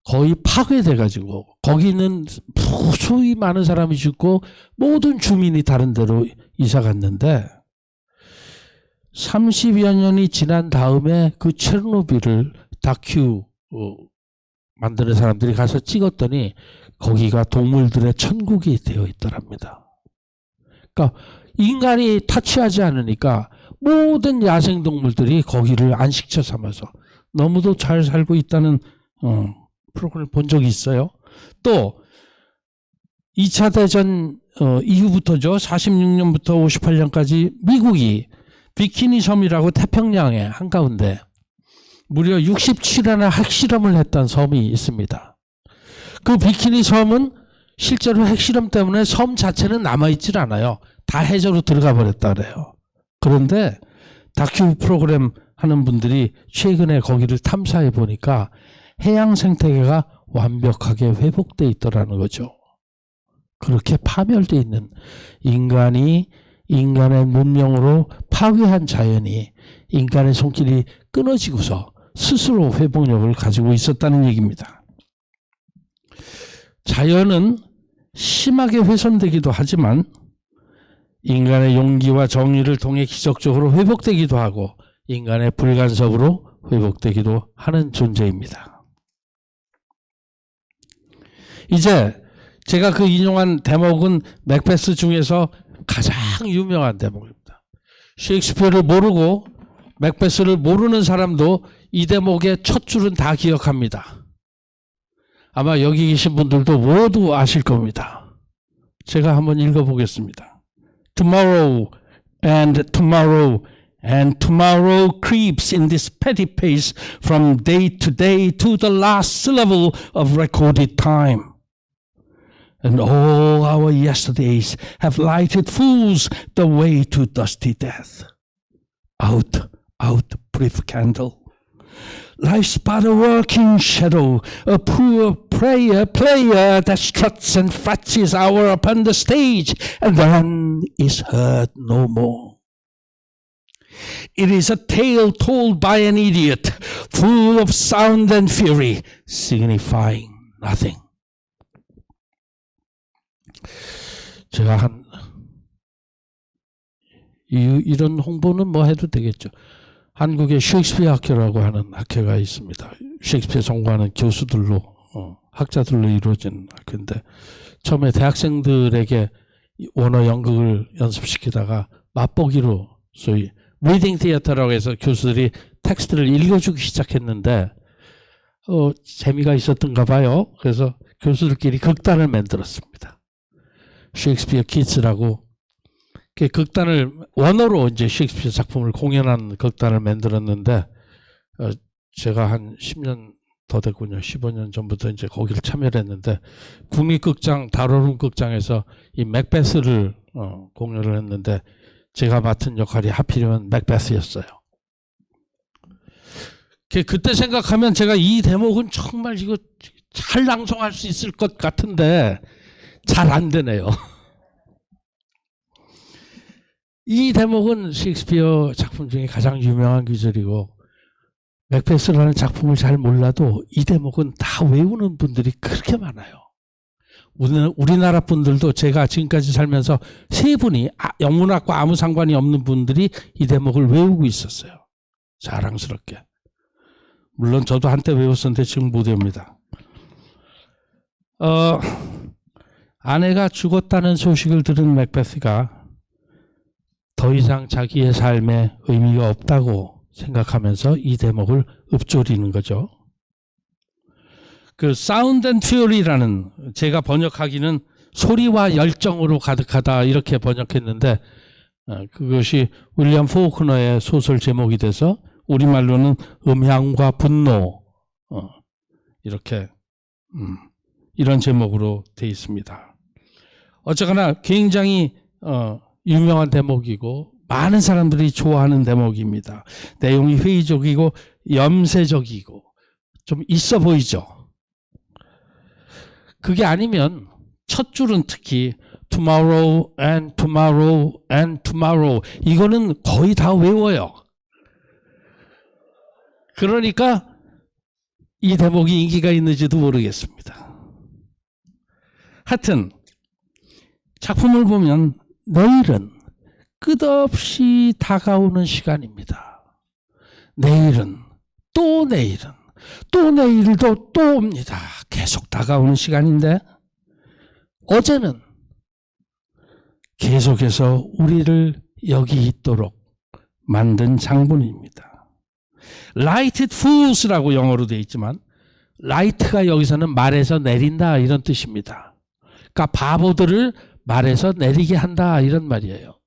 거의 파괴돼가지고 거기는 무수히 많은 사람이 죽고 모든 주민이 다른 데로 이사 갔는데, 30여 년이 지난 다음에 그 체르노빌을 다큐 만드는 사람들이 가서 찍었더니 거기가 동물들의 천국이 되어 있더랍니다. 그러니까 인간이 타치하지 않으니까 모든 야생동물들이 거기를 안식처 삼아서 너무도 잘 살고 있다는 프로그램을 본 적이 있어요. 또 2차 대전 이후부터죠. 46년부터 58년까지 미국이 비키니 섬이라고 태평양의 한가운데 무려 67회나 핵실험을 했던 섬이 있습니다. 그 비키니 섬은 실제로 핵실험 때문에 섬 자체는 남아있질 않아요. 다 해저로 들어가 버렸다 그래요. 그런데 다큐 프로그램 하는 분들이 최근에 거기를 탐사해 보니까 해양 생태계가 완벽하게 회복돼 있더라는 거죠. 그렇게 파멸돼 있는 인간이 인간의 문명으로 파괴한 자연이 인간의 손길이 끊어지고서 스스로 회복력을 가지고 있었다는 얘기입니다. 자연은 심하게 훼손되기도 하지만 인간의 용기와 정의를 통해 기적적으로 회복되기도 하고 인간의 불간섭으로 회복되기도 하는 존재입니다. 이제 제가 그 인용한 대목은 맥베스 중에서 가장 유명한 대목입니다. 셰익스피어를 모르고 맥베스를 모르는 사람도 이 대목의 첫 줄은 다 기억합니다. 아마 여기 계신 분들도 모두 아실 겁니다. 제가 한번 읽어보겠습니다. Tomorrow and tomorrow and tomorrow creeps in this petty pace from day to day to the last syllable of recorded time. And all our yesterdays have lighted fools the way to dusty death. Out, out, brief candle. Life's but a working shadow, a poor player that struts and frets his hour upon the stage and then is heard no more. It is a tale told by an idiot, full of sound and fury, signifying nothing. 제가 이런 홍보는 뭐 해도 되겠죠. 한국에 셰익스피어 학교라고 하는 학교가 있습니다. 셰익스피어 전공하는 교수들로 학자들로 이루어진 학교인데 처음에 대학생들에게 원어 연극을 연습시키다가 맛보기로 소위 리딩 티어터라고 해서 교수들이 텍스트를 읽어주기 시작했는데 재미가 있었던가 봐요. 그래서 교수들끼리 극단을 만들었습니다. 셰익스피어 키즈라고 그 극단을 원어로 이제 셰익스피어 작품을 공연한 극단을 만들었는데 제가 한 10년 더 됐군요. 15년 전부터 이제 거기를 참여를 했는데 국립극장 다로룸 극장에서 이 맥베스를 공연을 했는데 제가 맡은 역할이 하필이면 맥베스였어요. 그때 생각하면 제가 이 대목은 정말 이거 잘 낭송할 수 있을 것 같은데 잘 안 되네요. 이 대목은 셰익스피어 작품 중에 가장 유명한 구절이고 맥베스라는 작품을 잘 몰라도 이 대목은 다 외우는 분들이 그렇게 많아요. 우리나라 분들도 제가 지금까지 살면서 세 분이 영문학과 아무 상관이 없는 분들이 이 대목을 외우고 있었어요. 자랑스럽게. 물론 저도 한때 외웠었는데 지금 못 외웁니다. 아내가 죽었다는 소식을 들은 맥베스가 더 이상 자기의 삶에 의미가 없다고 생각하면서 이 대목을 읊조리는 거죠. 그 사운드 앤 퓨리라는 제가 번역하기는 소리와 열정으로 가득하다 이렇게 번역했는데 그것이 윌리엄 포크너의 소설 제목이 돼서 우리말로는 음향과 분노 이렇게 이런 제목으로 돼 있습니다. 어쨌거나 굉장히 유명한 대목이고 많은 사람들이 좋아하는 대목입니다. 내용이 회의적이고 염세적이고 좀 있어 보이죠. 그게 아니면 첫 줄은 특히 tomorrow and tomorrow and tomorrow 이거는 거의 다 외워요. 그러니까 이 대목이 인기가 있는지도 모르겠습니다. 하여튼 작품을 보면 내일은 끝없이 다가오는 시간입니다. 내일은 또 내일은 또 내일도 또 옵니다. 계속 다가오는 시간인데 어제는 계속해서 우리를 여기 있도록 만든 장본인입니다. Lighted fools라고 영어로 되어 있지만 light가 여기서는 말에서 내린다 이런 뜻입니다. 그러니까 바보들을 말에서 내리게 한다 이런 말이에요.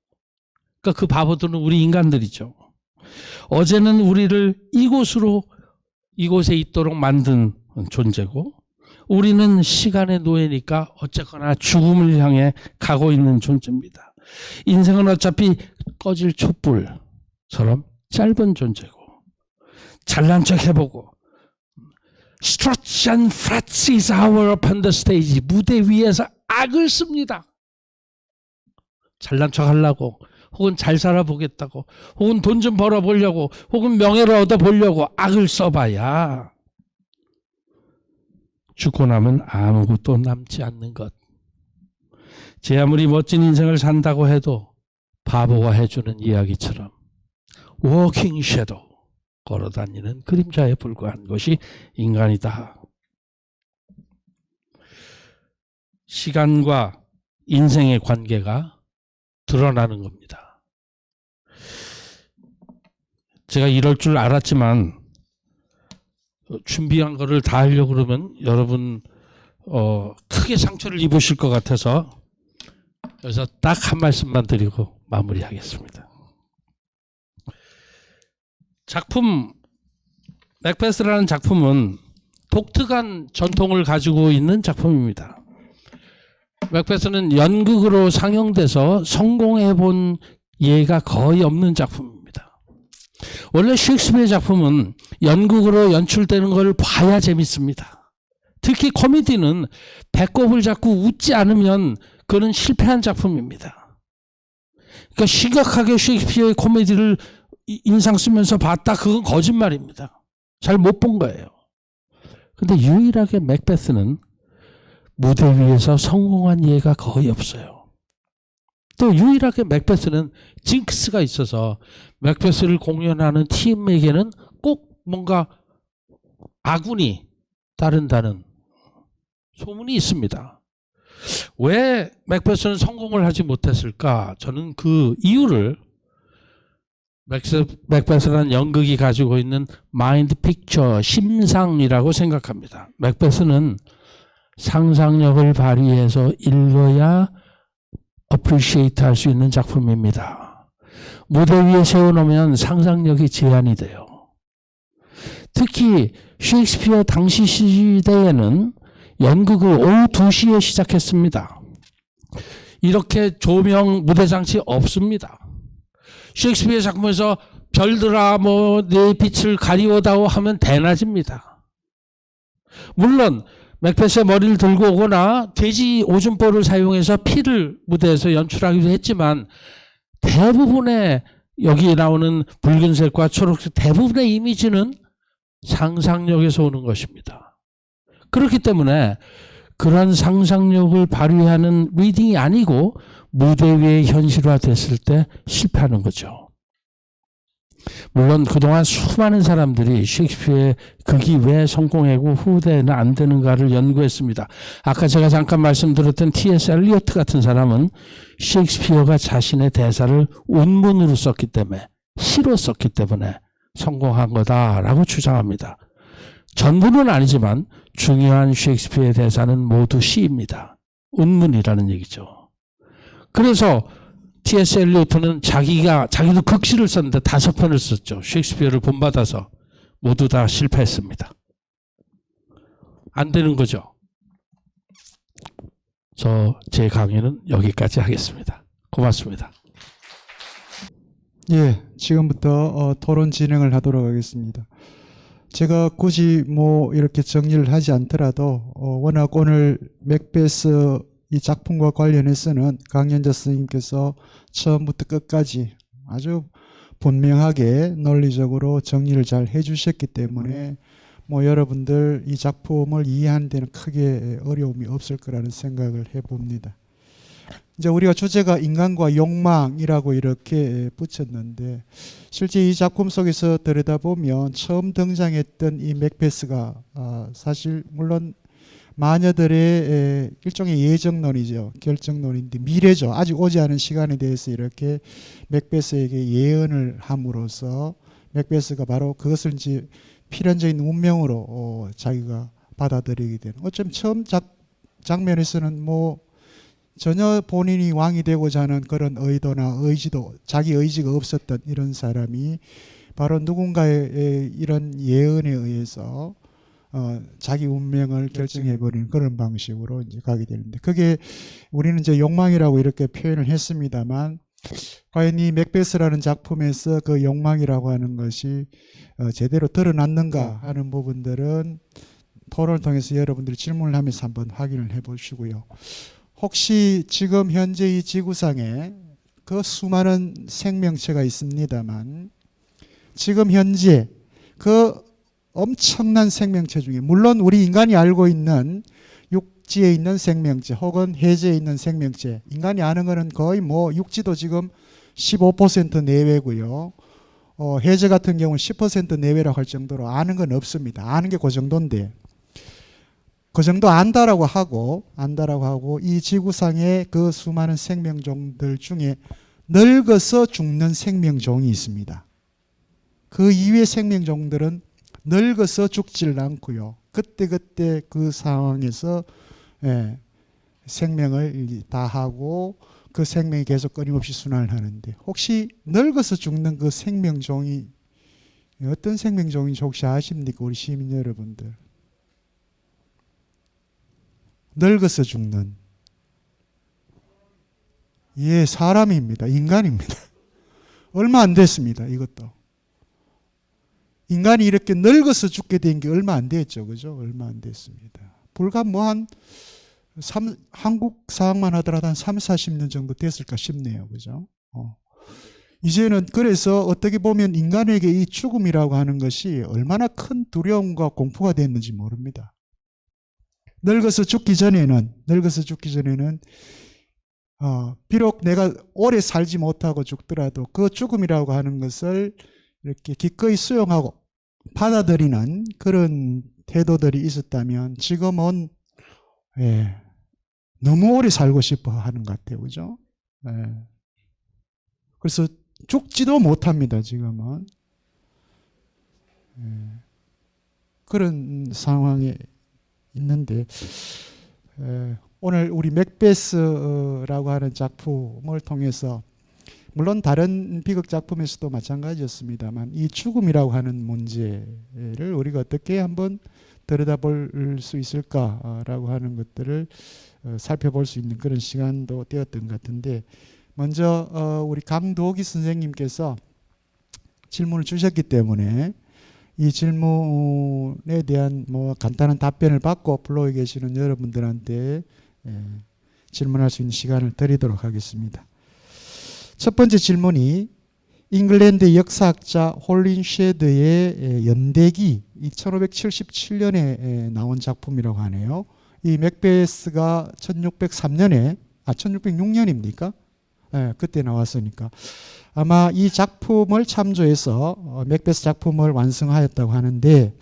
그러니까 그 바보들은 우리 인간들이죠. 어제는 우리를 이곳에 있도록 만든 존재고 우리는 시간의 노예니까 어쨌거나 죽음을 향해 가고 있는 존재입니다. 인생은 어차피 꺼질 촛불처럼 짧은 존재고 잘난 척 해보고 Struts and frets his hour upon the stage. 무대 위에서 악을 씁니다. 잘난 척 하려고 혹은 잘 살아보겠다고 혹은 돈 좀 벌어보려고 혹은 명예를 얻어보려고 악을 써봐야 죽고 나면 아무것도 남지 않는 것. 제 아무리 멋진 인생을 산다고 해도 바보가 해주는 이야기처럼 워킹 섀도우 걸어다니는 그림자에 불과한 것이 인간이다. 시간과 인생의 관계가 드러나는 겁니다. 제가 이럴 줄 알았지만 준비한 거를 다 하려고 그러면 여러분 크게 상처를 입으실 것 같아서 여기서 딱 한 말씀만 드리고 마무리하겠습니다. 작품 맥베스라는 작품은 독특한 전통을 가지고 있는 작품입니다. 맥베스는 연극으로 상영돼서 성공해 본 예가 거의 없는 작품입니다. 원래 셰익스피어의 작품은 연극으로 연출되는 걸 봐야 재밌습니다. 특히 코미디는 배꼽을 잡고 웃지 않으면 그는 실패한 작품입니다. 그러니까 심각하게 셰익스피어의 코미디를 인상 쓰면서 봤다. 그건 거짓말입니다. 잘 못 본 거예요. 근데 유일하게 맥베스는 무대 위에서 성공한 예가 거의 없어요. 또 유일하게 맥베스는 징크스가 있어서 맥베스를 공연하는 팀에게는 꼭 뭔가 아군이 따른다는 소문이 있습니다. 왜 맥베스는 성공을 하지 못했을까? 저는 그 이유를 맥베스라는 연극이 가지고 있는 마인드 픽처, 심상이라고 생각합니다. 맥베스는 상상력을 발휘해서 읽어야 어프리시에이트 할 수 있는 작품입니다. 무대 위에 세워놓으면 상상력이 제한이 돼요. 특히 셰익스피어 당시 시대에는 연극을 오후 2시에 시작했습니다. 이렇게 조명, 무대 장치 없습니다. 셰익스피어 작품에서 별들아 내 빛을 가리워다오 하면 대낮입니다. 물론 맥베스의 머리를 들고 오거나 돼지 오줌볼을 사용해서 피를 무대에서 연출하기도 했지만 대부분의 여기 나오는 붉은색과 초록색 대부분의 이미지는 상상력에서 오는 것입니다. 그렇기 때문에 그런 상상력을 발휘하는 리딩이 아니고 무대 위에 현실화됐을 때 실패하는 거죠. 물론 그동안 수많은 사람들이 셰익스피어의 극이 왜 성공하고 후대에는 안 되는가를 연구했습니다. 아까 제가 잠깐 말씀드렸던 T.S. 엘리어트 같은 사람은 셰익스피어가 자신의 대사를 운문으로 썼기 때문에 시로 썼기 때문에 성공한 거다라고 주장합니다. 전부는 아니지만 중요한 셰익스피어의 대사는 모두 시입니다. 운문이라는 얘기죠. 그래서 T.S. 엘리어트는 자기도 극시를 썼는데 5편을 썼죠. 셰익스피어를 본받아서 모두 다 실패했습니다. 안 되는 거죠. 제 강의는 여기까지 하겠습니다. 고맙습니다. 예, 지금부터 토론 진행을 하도록 하겠습니다. 제가 굳이 이렇게 정리를 하지 않더라도 워낙 오늘 맥베스 이 작품과 관련해서는 강연자 선생님께서 처음부터 끝까지 아주 분명하게 논리적으로 정리를 잘 해주셨기 때문에 여러분들 이 작품을 이해하는 데는 크게 어려움이 없을 거라는 생각을 해봅니다. 이제 우리가 주제가 인간과 욕망이라고 이렇게 붙였는데 실제 이 작품 속에서 들여다보면 처음 등장했던 이 맥베스가 사실 물론 마녀들의 일종의 예정론이죠. 결정론인데 미래죠. 아직 오지 않은 시간에 대해서 이렇게 맥베스에게 예언을 함으로써 맥베스가 바로 그것을 이제 필연적인 운명으로 자기가 받아들이게 되는. 어쩌면 처음 장면에서는 뭐 전혀 본인이 왕이 되고자 하는 그런 의도나 의지도 자기 의지가 없었던 이런 사람이 바로 누군가의 이런 예언에 의해서 자기 운명을 결정해버리는 그런 방식으로 이제 가게 되는데, 그게 우리는 이제 욕망이라고 이렇게 표현을 했습니다만, 과연 이 맥베스라는 작품에서 그 욕망이라고 하는 것이 제대로 드러났는가 하는 부분들은 토론을 통해서 여러분들이 질문을 하면서 한번 확인을 해보시고요. 혹시 지금 현재 이 지구상에 그 수많은 생명체가 있습니다만, 지금 현재 그 엄청난 생명체 중에 물론 우리 인간이 알고 있는 육지에 있는 생명체 혹은 해저에 있는 생명체, 인간이 아는 거는 거의 뭐 육지도 지금 15% 내외고요. 해저 같은 경우는 10% 내외라고 할 정도로 아는 건 없습니다. 아는 게 그 정도인데, 그 정도 안다라고 하고 이 지구상의 그 수많은 생명종들 중에 늙어서 죽는 생명종이 있습니다. 그 이외의 생명종들은 늙어서 죽질 않고요. 그때그때 그 상황에서 생명을 다하고 그 생명이 계속 끊임없이 순환을 하는데, 혹시 늙어서 죽는 그 생명종이 어떤 생명종인지 혹시 아십니까? 우리 시민 여러분들. 늙어서 죽는. 예, 사람입니다. 인간입니다. 얼마 안 됐습니다. 이것도. 인간이 이렇게 늙어서 죽게 된 게 얼마 안 됐죠. 그죠? 얼마 안 됐습니다. 불과 뭐 한국 상황만 하더라도 한 3, 40년 정도 됐을까 싶네요. 그죠? 이제는 그래서 어떻게 보면 인간에게 이 죽음이라고 하는 것이 얼마나 큰 두려움과 공포가 됐는지 모릅니다. 늙어서 죽기 전에는 비록 내가 오래 살지 못하고 죽더라도 그 죽음이라고 하는 것을 이렇게 기꺼이 수용하고 받아들이는 그런 태도들이 있었다면 지금은 너무 오래 살고 싶어 하는 것 같아요. 그죠? 그래서 죽지도 못합니다. 지금은. 그런 상황에 있는데, 오늘 우리 맥베스라고 하는 작품을 통해서 물론 다른 비극 작품에서도 마찬가지였습니다만 이 죽음이라고 하는 문제를 우리가 어떻게 한번 들여다볼 수 있을까라고 하는 것들을 살펴볼 수 있는 그런 시간도 되었던 것 같은데, 먼저 우리 강도기 선생님께서 질문을 주셨기 때문에 이 질문에 대한 뭐 간단한 답변을 받고 플로에 계시는 여러분들한테 질문할 수 있는 시간을 드리도록 하겠습니다. 첫 번째 질문이 잉글랜드 역사학자 홀린쉐드의 연대기 1577년에 나온 작품이라고 하네요. 이 맥베스가 1606년입니까? 그때 나왔으니까 아마 이 작품을 참조해서 맥베스 작품을 완성하였다고 하는데,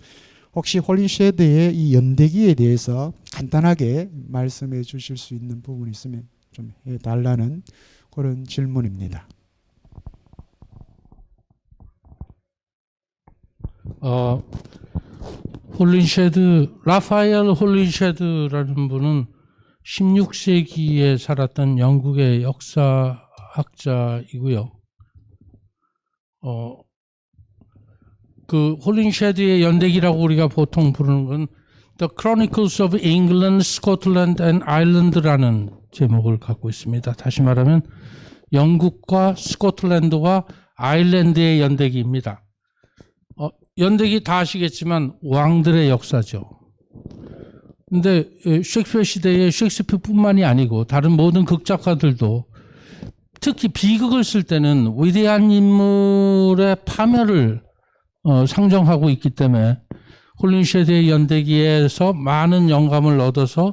혹시 홀린쉐드의 이 연대기에 대해서 간단하게 말씀해 주실 수 있는 부분이 있으면 좀 해달라는 그런 질문입니다. 라파엘 홀린쉐드라는 분은 16세기에 살았던 영국의 역사학자이고요. 그 홀린쉐드의 연대기라고 우리가 보통 부르는 건 The Chronicles of England, Scotland and Ireland라는 제목을 갖고 있습니다. 다시 말하면 영국과 스코틀랜드와 아일랜드의 연대기입니다. 연대기 다 아시겠지만 왕들의 역사죠. 근데 셰익스피어 시대의 셰익스피어뿐만이 아니고 다른 모든 극작가들도 특히 비극을 쓸 때는 위대한 인물의 파멸을 상정하고 있기 때문에 홀린쉐드의 연대기에서 많은 영감을 얻어서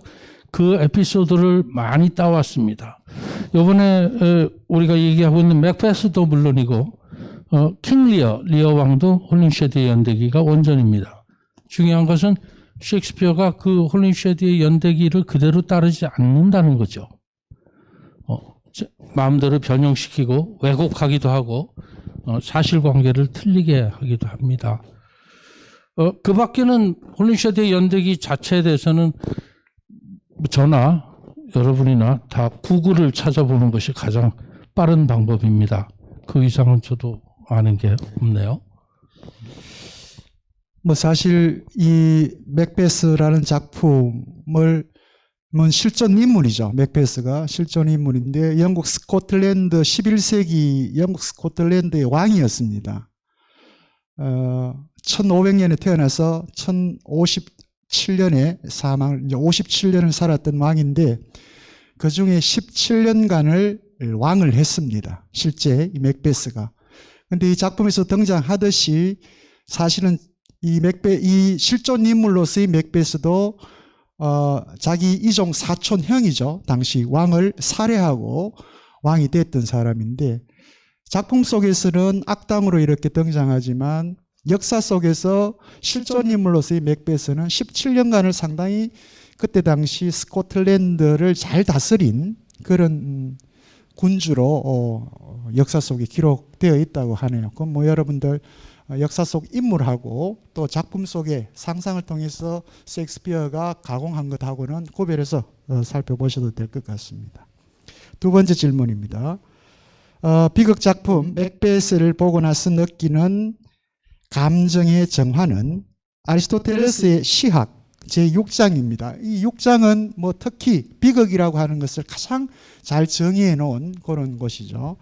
그 에피소드를 많이 따왔습니다. 이번에 우리가 얘기하고 있는 맥베스도 물론이고 킹 리어 왕도 홀린쉐드의 연대기가 원전입니다. 중요한 것은 셰익스피어가 그 홀린쉐드의 연대기를 그대로 따르지 않는다는 거죠. 마음대로 변형시키고 왜곡하기도 하고 사실관계를 틀리게 하기도 합니다. 그 밖에는 홀린쉐드의 연대기 자체에 대해서는 저나 여러분이나 다 구글을 찾아보는 것이 가장 빠른 방법입니다. 그 이상은 저도 아는 게 없네요. 뭐 사실 이 맥베스라는 작품을 실존 인물이죠. 맥베스가 실존 인물인데 영국 스코틀랜드 11세기 영국 스코틀랜드의 왕이었습니다. 1500년에 태어나서 1057년에 사망을, 이제 57년을 살았던 왕인데 그 중에 17년간을 왕을 했습니다. 실제 이 맥베스가. 근데 이 작품에서 등장하듯이 사실은 이 실존 인물로서의 맥베스도 자기 이종 사촌 형이죠. 당시 왕을 살해하고 왕이 됐던 사람인데 작품 속에서는 악당으로 이렇게 등장하지만 역사 속에서 실존 인물로서의 맥베스는 17년간을 상당히 그때 당시 스코틀랜드를 잘 다스린 그런 군주로 역사 속에 기록되어 있다고 하네요. 그럼 뭐 여러분들 역사 속 인물하고 또 작품 속의 상상을 통해서 셰익스피어가 가공한 것하고는 구별해서 살펴보셔도 될 것 같습니다. 두 번째 질문입니다. 비극 작품 맥베스를 보고 나서 느끼는 감정의 정화는 아리스토텔레스의 시학 제6장입니다. 이 6장은 뭐 특히 비극이라고 하는 것을 가장 잘 정의해 놓은 그런 것이죠.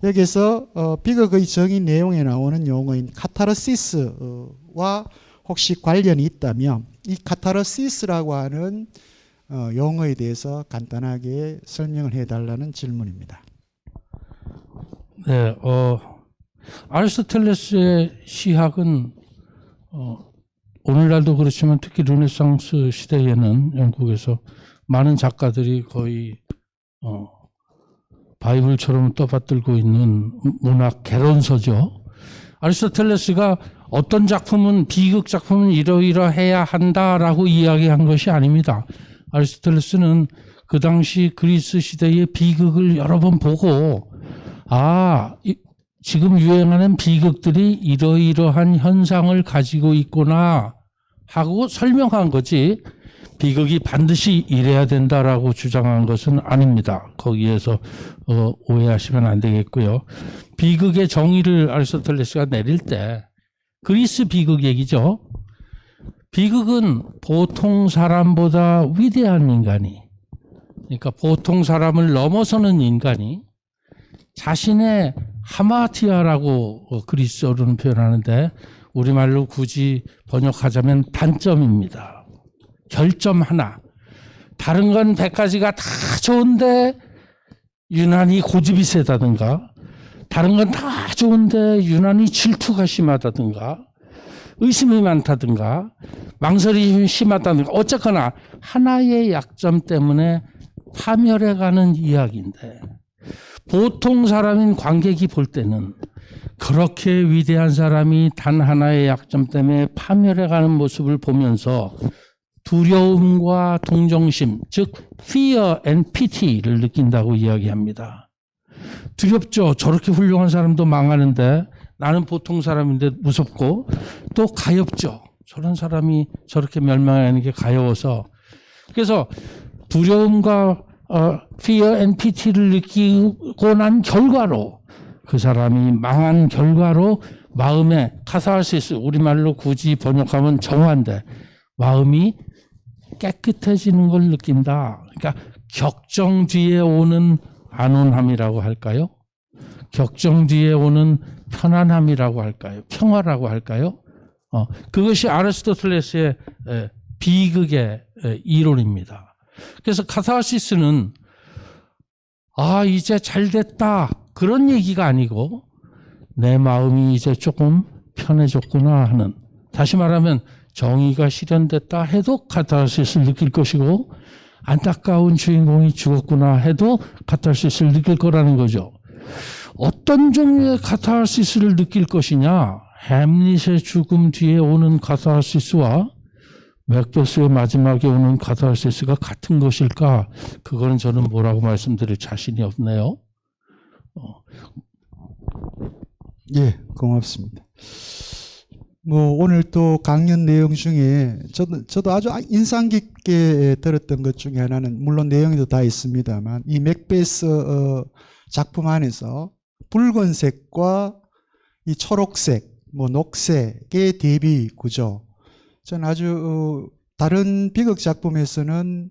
여기서 비극의 정의 내용에 나오는 용어인 카타르시스와 혹시 관련이 있다면 이 카타르시스라고 하는 용어에 대해서 간단하게 설명을 해달라는 질문입니다. 네, 아리스토텔레스의 시학은 오늘날도 그렇지만 특히 르네상스 시대에는 영국에서 많은 작가들이 거의 바이블처럼 떠받들고 있는 문학 개론서죠. 아리스토텔레스가 어떤 작품은 비극 작품은 이러이러해야 한다라고 이야기한 것이 아닙니다. 아리스토텔레스는 그 당시 그리스 시대의 비극을 여러 번 보고 지금 유행하는 비극들이 이러이러한 현상을 가지고 있구나 하고 설명한 거지 비극이 반드시 이래야 된다라고 주장한 것은 아닙니다. 거기에서 오해하시면 안 되겠고요. 비극의 정의를 아리스토텔레스가 내릴 때 그리스 비극 얘기죠. 비극은 보통 사람보다 위대한 인간이, 그러니까 보통 사람을 넘어서는 인간이 자신의 하마티아라고 그리스어로는 표현하는데 우리말로 굳이 번역하자면 단점입니다. 결점 하나. 다른 건 100가지가 다 좋은데 유난히 고집이 세다든가, 다른 건 다 좋은데 유난히 질투가 심하다든가, 의심이 많다든가, 망설임이 심하다든가, 어쨌거나 하나의 약점 때문에 파멸해가는 이야기인데 보통 사람인 관객이 볼 때는 그렇게 위대한 사람이 단 하나의 약점 때문에 파멸해가는 모습을 보면서 두려움과 동정심, 즉 fear and pity를 느낀다고 이야기합니다. 두렵죠. 저렇게 훌륭한 사람도 망하는데 나는 보통 사람인데 무섭고, 또 가엾죠. 저런 사람이 저렇게 멸망하는 게 가여워서. 그래서 두려움과 fear and pity를 느끼고 난 결과로, 그 사람이 망한 결과로 마음에 카타르시스, 우리말로 굳이 번역하면 정화인데 마음이 깨끗해지는 걸 느낀다. 그러니까 격정 뒤에 오는 안온함이라고 할까요? 격정 뒤에 오는 편안함이라고 할까요? 평화라고 할까요? 그것이 아리스토텔레스의 비극의 이론입니다. 그래서 카타르시스는 이제 잘 됐다 그런 얘기가 아니고 내 마음이 이제 조금 편해졌구나 하는, 다시 말하면 정의가 실현됐다 해도 카타르시스를 느낄 것이고 안타까운 주인공이 죽었구나 해도 카타르시스를 느낄 거라는 거죠. 어떤 종류의 카타르시스를 느낄 것이냐, 햄릿의 죽음 뒤에 오는 카타르시스와 맥베스의 마지막에 오는 카타르시스가 같은 것일까? 그거는 저는 뭐라고 말씀드릴 자신이 없네요. 예, 고맙습니다. 뭐 오늘 또 강연 내용 중에 저도 아주 인상 깊게 들었던 것 중에 하나는 물론 내용에도 다 있습니다만 이 맥베스 작품 안에서 붉은색과 이 초록색, 뭐 녹색의 대비 구조. 저는 아주 다른 비극 작품에서는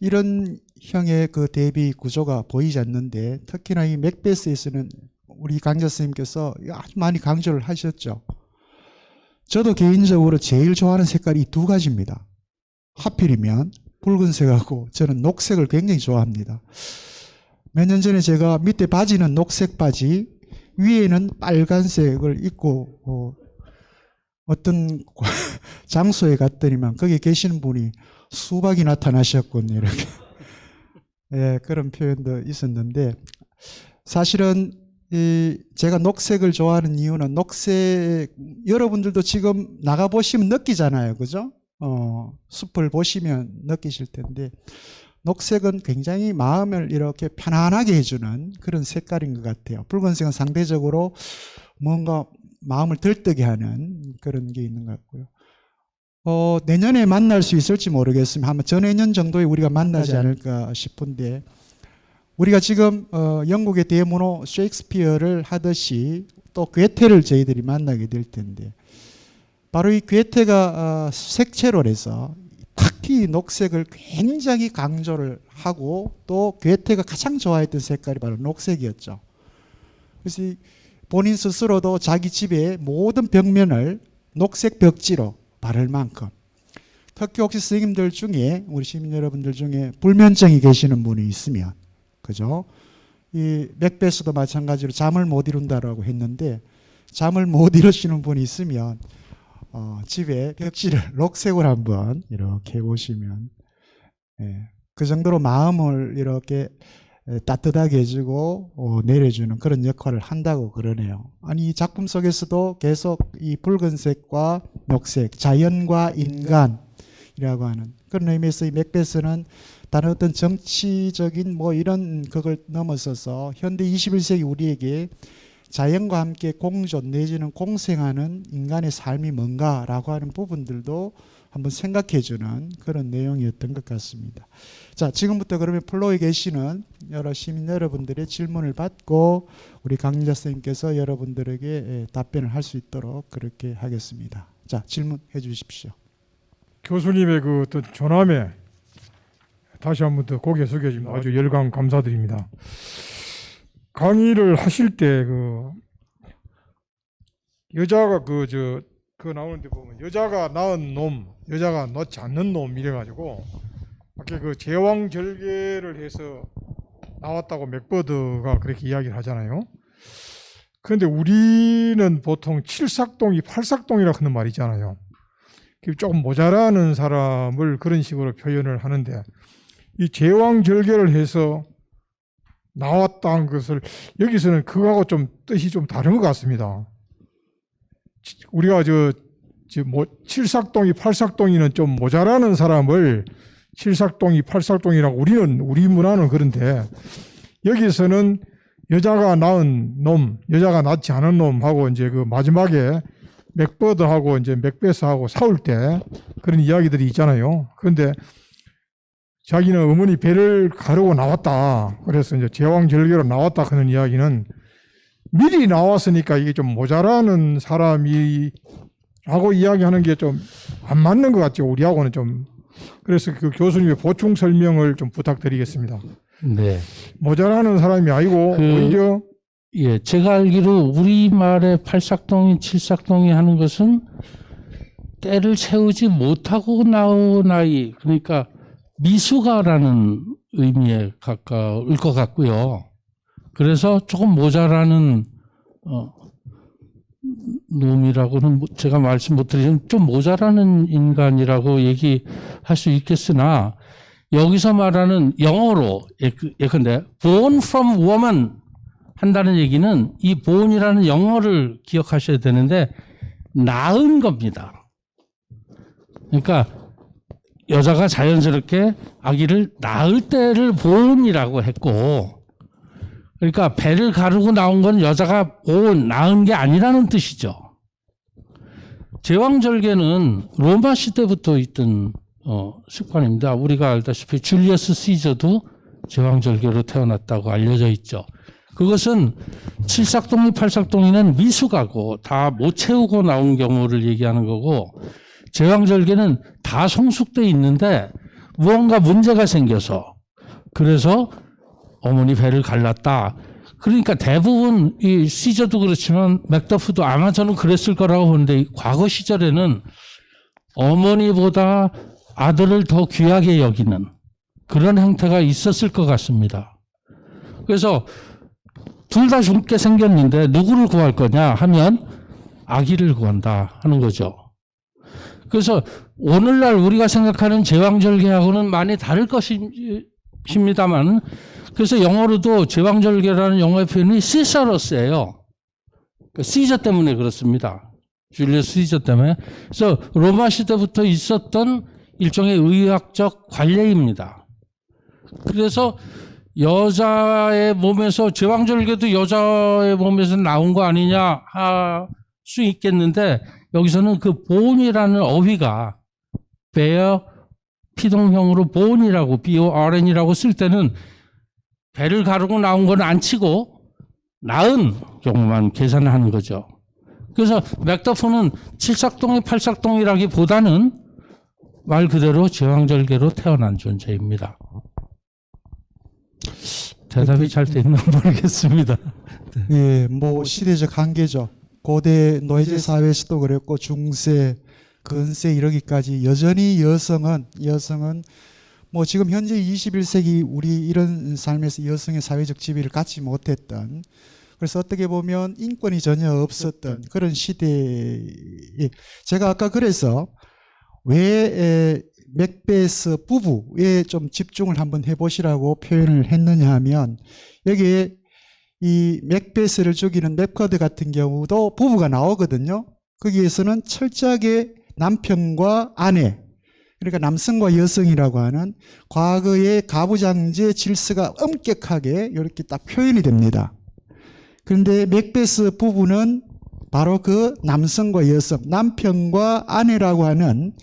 이런 형의 그 대비 구조가 보이지 않는데 특히나 이 맥베스에서는 우리 강자 선생님께서 아주 많이 강조를 하셨죠. 저도 개인적으로 제일 좋아하는 색깔이 이 두 가지입니다. 하필이면 붉은색하고 저는 녹색을 굉장히 좋아합니다. 몇 년 전에 제가 밑에 바지는 녹색 바지, 위에는 빨간색을 입고 어떤 장소에 갔더니만 거기 계시는 분이 수박이 나타나셨군요. 이렇게. 예, 그런 표현도 있었는데 사실은 제가 녹색을 좋아하는 이유는 녹색 여러분들도 지금 나가보시면 느끼잖아요. 그죠? 숲을 보시면 느끼실 텐데 녹색은 굉장히 마음을 이렇게 편안하게 해주는 그런 색깔인 것 같아요. 붉은색은 상대적으로 뭔가 마음을 들뜨게 하는 그런 게 있는 것 같고요. 내년에 만날 수 있을지 모르겠습니다. 아마 전해년 정도에 우리가 만나지 않을까 싶은데 우리가 지금 영국의 대문호 셰익스피어를 하듯이 또 괴테를 저희들이 만나게 될 텐데 바로 이 괴테가 색채로해서 특히 녹색을 굉장히 강조를 하고 또 괴테가 가장 좋아했던 색깔이 바로 녹색이었죠. 그래서 본인 스스로도 자기 집의 모든 벽면을 녹색 벽지로 바를 만큼 특히 혹시 선생님들 중에 우리 시민 여러분들 중에 불면증이 계시는 분이 있으면 그죠? 이 맥베스도 마찬가지로 잠을 못 이룬다라고 했는데 잠을 못 이루시는 분이 있으면 집에 벽지를 녹색으로 한번 이렇게 해보시면 그 정도로 마음을 이렇게 따뜻하게 해주고 내려주는 그런 역할을 한다고 그러네요. 아니 이 작품 속에서도 계속 이 붉은색과 녹색, 자연과 인간이라고 하는 그런 의미에서 이 맥베스는 다른 어떤 정치적인 뭐 이런 그걸 넘어서서 현대 21세기 우리에게 자연과 함께 공존 내지는 공생하는 인간의 삶이 뭔가라고 하는 부분들도 한번 생각해주는 그런 내용이었던 것 같습니다. 자, 지금부터 그러면 플로에 계시는 여러 시민 여러분들의 질문을 받고 우리 강자 선생님께서 여러분들에게 답변을 할 수 있도록 그렇게 하겠습니다. 자, 질문해 주십시오. 교수님의 그 어떤 전함에 다시 한번 더 고개 숙여집니다. 아주 열광 감사드립니다. 강의를 하실 때 그 여자가 그 나오는데 보면 여자가 낳은 놈, 여자가 낳지 않는 놈 이래가지고 밖에 그 제왕절개를 해서 나왔다고 맥버드가 그렇게 이야기를 하잖아요. 그런데 우리는 보통 칠삭동이 팔삭동이라 하는 말이 있잖아요. 조금 모자라는 사람을 그런 식으로 표현을 하는데 이 제왕절개를 해서 나왔다는 것을 여기서는 그거하고 좀 뜻이 좀 다른 것 같습니다. 우리가 뭐 칠삭동이 팔삭동이는 좀 모자라는 사람을 칠삭동이 팔삭동이라고 우리 문화는 그런데 여기서는 여자가 낳은 놈, 여자가 낳지 않은 놈하고 이제 그 마지막에 맥버드하고 이제 맥베스하고 싸울 때 그런 이야기들이 있잖아요. 그런데 자기는 어머니 배를 가르고 나왔다. 그래서 이제 제왕절개로 나왔다 하는 이야기는 미리 나왔으니까 이게 좀 모자라는 사람이라고 이야기하는 게 좀 안 맞는 것 같죠. 우리하고는 좀. 그래서 그 교수님의 보충 설명을 좀 부탁드리겠습니다. 네. 모자라는 사람이 아니고 오히려 예, 제가 알기로 우리말의 팔삭동이 칠삭동이 하는 것은 때를 채우지 못하고 나온 아이, 그러니까 미숙아라는 의미에 가까울 것 같고요. 그래서 조금 모자라는 놈이라고는 제가 말씀 못 드리지만 좀 모자라는 인간이라고 얘기할 수 있겠으나 여기서 말하는 영어로 예컨대 born from woman 한다는 얘기는 이 born이라는 영어를 기억하셔야 되는데 낳은 겁니다. 그러니까 여자가 자연스럽게 아기를 낳을 때를 보온이라고 했고, 그러니까 배를 가르고 나온 건 여자가 낳은 게 아니라는 뜻이죠. 제왕절개는 로마 시대부터 있던 습관입니다. 우리가 알다시피 줄리어스 시저도 제왕절개로 태어났다고 알려져 있죠. 그것은 칠삭동이 팔삭동이는 미숙하고 다 못 채우고 나온 경우를 얘기하는 거고, 제왕절개는 다 성숙돼 있는데 무언가 문제가 생겨서, 그래서 어머니 배를 갈랐다. 그러니까 대부분 이 시저도 그렇지만 맥더프도 아마 저는 그랬을 거라고 보는데, 과거 시절에는 어머니보다 아들을 더 귀하게 여기는 그런 행태가 있었을 것 같습니다. 그래서 둘 다 죽게 생겼는데 누구를 구할 거냐 하면 아기를 구한다 하는 거죠. 그래서 오늘날 우리가 생각하는 제왕절개하고는 많이 다를 것입니다만, 그래서 영어로도 제왕절개라는 영어의 표현이 시서러스예요. 시저 때문에 그렇습니다. 줄리어스 시저 때문에. 그래서 로마 시대부터 있었던 일종의 의학적 관례입니다. 그래서 여자의 몸에서, 제왕절개도 여자의 몸에서 나온 거 아니냐 할 수 있겠는데, 여기서는 그 보온이라는 어휘가 bear 피동형으로 보온이라고 born이라고 쓸 때는 배를 가르고 나온 건 안 치고 낳은 경우만 계산하는 거죠. 그래서 맥더프는 칠삭동이 팔삭동이라기보다는 말 그대로 제왕절개로 태어난 존재입니다. 대답이 잘 됐나 모르겠습니다. 예, 뭐 시대적 한계죠. 고대 노예제 사회에서도 그랬고 중세, 근세 이러기까지 여전히 여성은 뭐 지금 현재 21세기 우리 이런 삶에서 여성의 사회적 지위를 갖지 못했던, 그래서 어떻게 보면 인권이 전혀 없었던 그런 시대에, 제가 아까 그래서 왜 맥베스 부부에 좀 집중을 한번 해보시라고 표현을 했느냐 하면, 여기에 이 맥베스를 죽이는 맥커드 같은 경우도 부부가 나오거든요. 거기에서는 철저하게 남편과 아내, 그러니까 남성과 여성이라고 하는 과거의 가부장제 질서가 엄격하게 이렇게 딱 표현이 됩니다. 그런데 맥베스 부부는 바로 그 남성과 여성, 남편과 아내라고 하는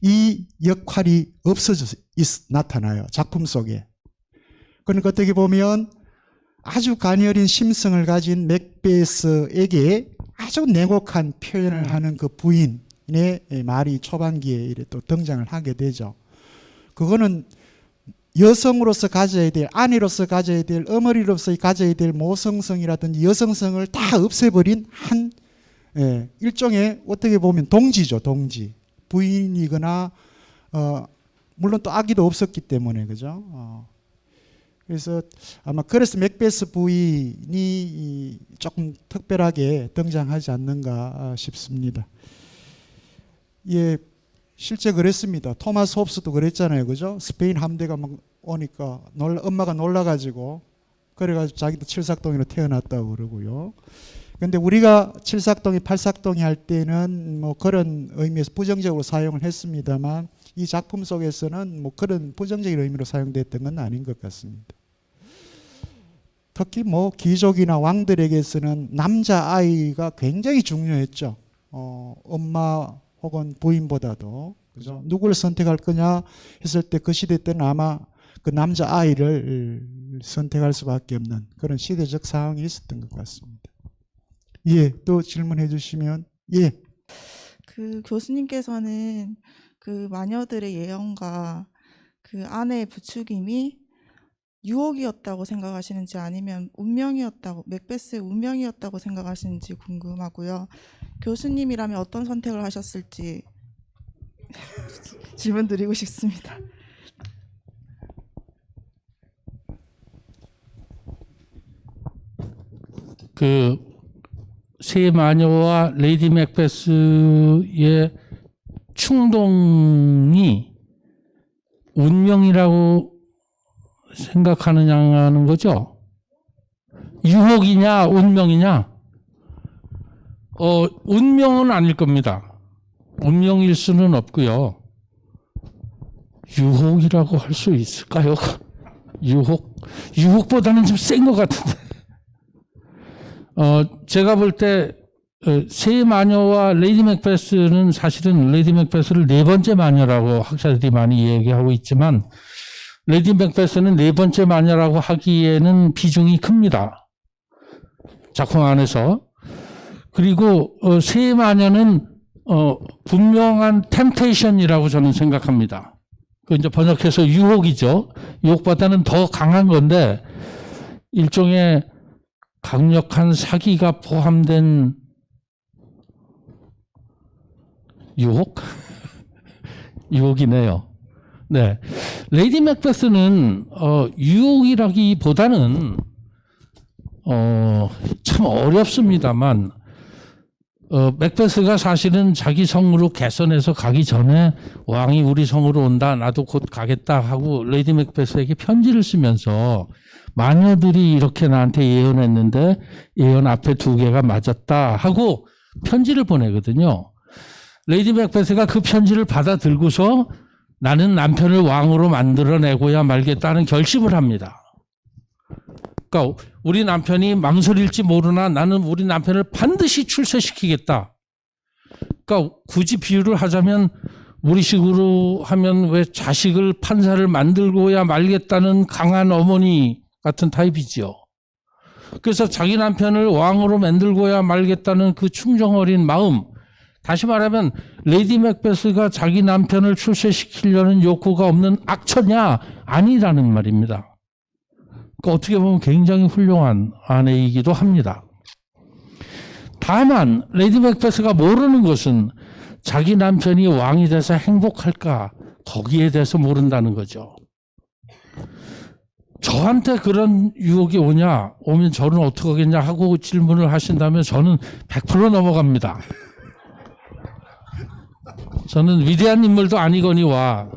이 역할이 없어져 나타나요. 작품 속에. 그러니까 어떻게 보면 아주 가녀린 심성을 가진 맥베스에게 아주 냉혹한 표현을 하는 그 부인의 말이 초반기에 이래 또 등장을 하게 되죠. 그거는 여성으로서 가져야 될, 아내로서 가져야 될, 어머니로서 가져야 될 모성성이라든지 여성성을 다 없애버린 한 일종의 어떻게 보면 동지죠, 동지. 부인이거나 물론 또 아기도 없었기 때문에, 그죠? 그래서 아마 그래서 맥베스 부인이 조금 특별하게 등장하지 않는가 싶습니다. 예, 실제 그랬습니다. 토마스 홉스도 그랬잖아요, 그죠? 스페인 함대가 막 오니까 엄마가 놀라가지고 그래가지고 자기도 칠삭동이로 태어났다고 그러고요. 근데 우리가 칠삭동이 팔삭동이 할 때는 뭐 그런 의미에서 부정적으로 사용을 했습니다만, 이 작품 속에서는 뭐 그런 부정적인 의미로 사용됐던 건 아닌 것 같습니다. 특히 뭐 귀족이나 왕들에게서는 남자아이가 굉장히 중요했죠. 엄마 혹은 부인보다도, 그죠? 누구를 선택할 거냐 했을 때 그 시대 때는 아마 그 남자아이를 선택할 수밖에 없는 그런 시대적 상황이 있었던 것 같습니다. 예, 또 질문해 주시면. 예. 그 교수님께서는 그 마녀들의 예언과 그 아내의 부추김이 유혹이었다고 생각하시는지 아니면 운명이었다고, 맥베스의 운명이었다고 생각하시는지 궁금하고요. 교수님이라면 어떤 선택을 하셨을지 질문 드리고 싶습니다. 그 세 마녀와 레이디 맥베스의 충동이 운명이라고 생각하느냐는 거죠. 유혹이냐 운명이냐? 운명은 아닐 겁니다. 운명일 수는 없고요. 유혹이라고 할 수 있을까요? 유혹보다는 좀 센 것 같은데. 제가 볼 때 새 마녀와 레이디 맥베스는 사실은 레이디 맥베스를 네 번째 마녀라고 학자들이 많이 얘기하고 있지만 레이디 맥베스는 네 번째 마녀라고 하기에는 비중이 큽니다. 작품 안에서. 그리고 새 마녀는 분명한 템테이션이라고 저는 생각합니다. 그 이제 번역해서 유혹이죠. 유혹보다는 더 강한 건데 일종의 강력한 사기가 포함된 유혹? 유혹이네요. 네. 레이디 맥베스는 유혹이라기보다는 참 어렵습니다만 맥베스가 사실은 자기 성으로 개선해서 가기 전에 왕이 우리 성으로 온다, 나도 곧 가겠다 하고 레이디 맥베스에게 편지를 쓰면서 마녀들이 이렇게 나한테 예언했는데 예언 앞에 두 개가 맞았다 하고 편지를 보내거든요. 레이디 맥베스가 그 편지를 받아 들고서 나는 남편을 왕으로 만들어내고야 말겠다는 결심을 합니다. 그러니까 우리 남편이 망설일지 모르나 나는 우리 남편을 반드시 출세시키겠다. 그러니까 굳이 비유를 하자면 우리식으로 하면 왜 자식을 판사를 만들고야 말겠다는 강한 어머니 같은 타입이지요. 그래서 자기 남편을 왕으로 만들고야 말겠다는 그 충정 어린 마음, 다시 말하면 레이디 맥베스가 자기 남편을 출세시키려는 욕구가 없는 악처냐? 아니라는 말입니다. 그러니까 어떻게 보면 굉장히 훌륭한 아내이기도 합니다. 다만 레이디 맥베스가 모르는 것은 자기 남편이 왕이 돼서 행복할까? 거기에 대해서 모른다는 거죠. 저한테 그런 유혹이 오면 저는 어떻게 하겠냐 하고 질문을 하신다면 저는 100% 넘어갑니다. 저는 위대한 인물도 아니거니와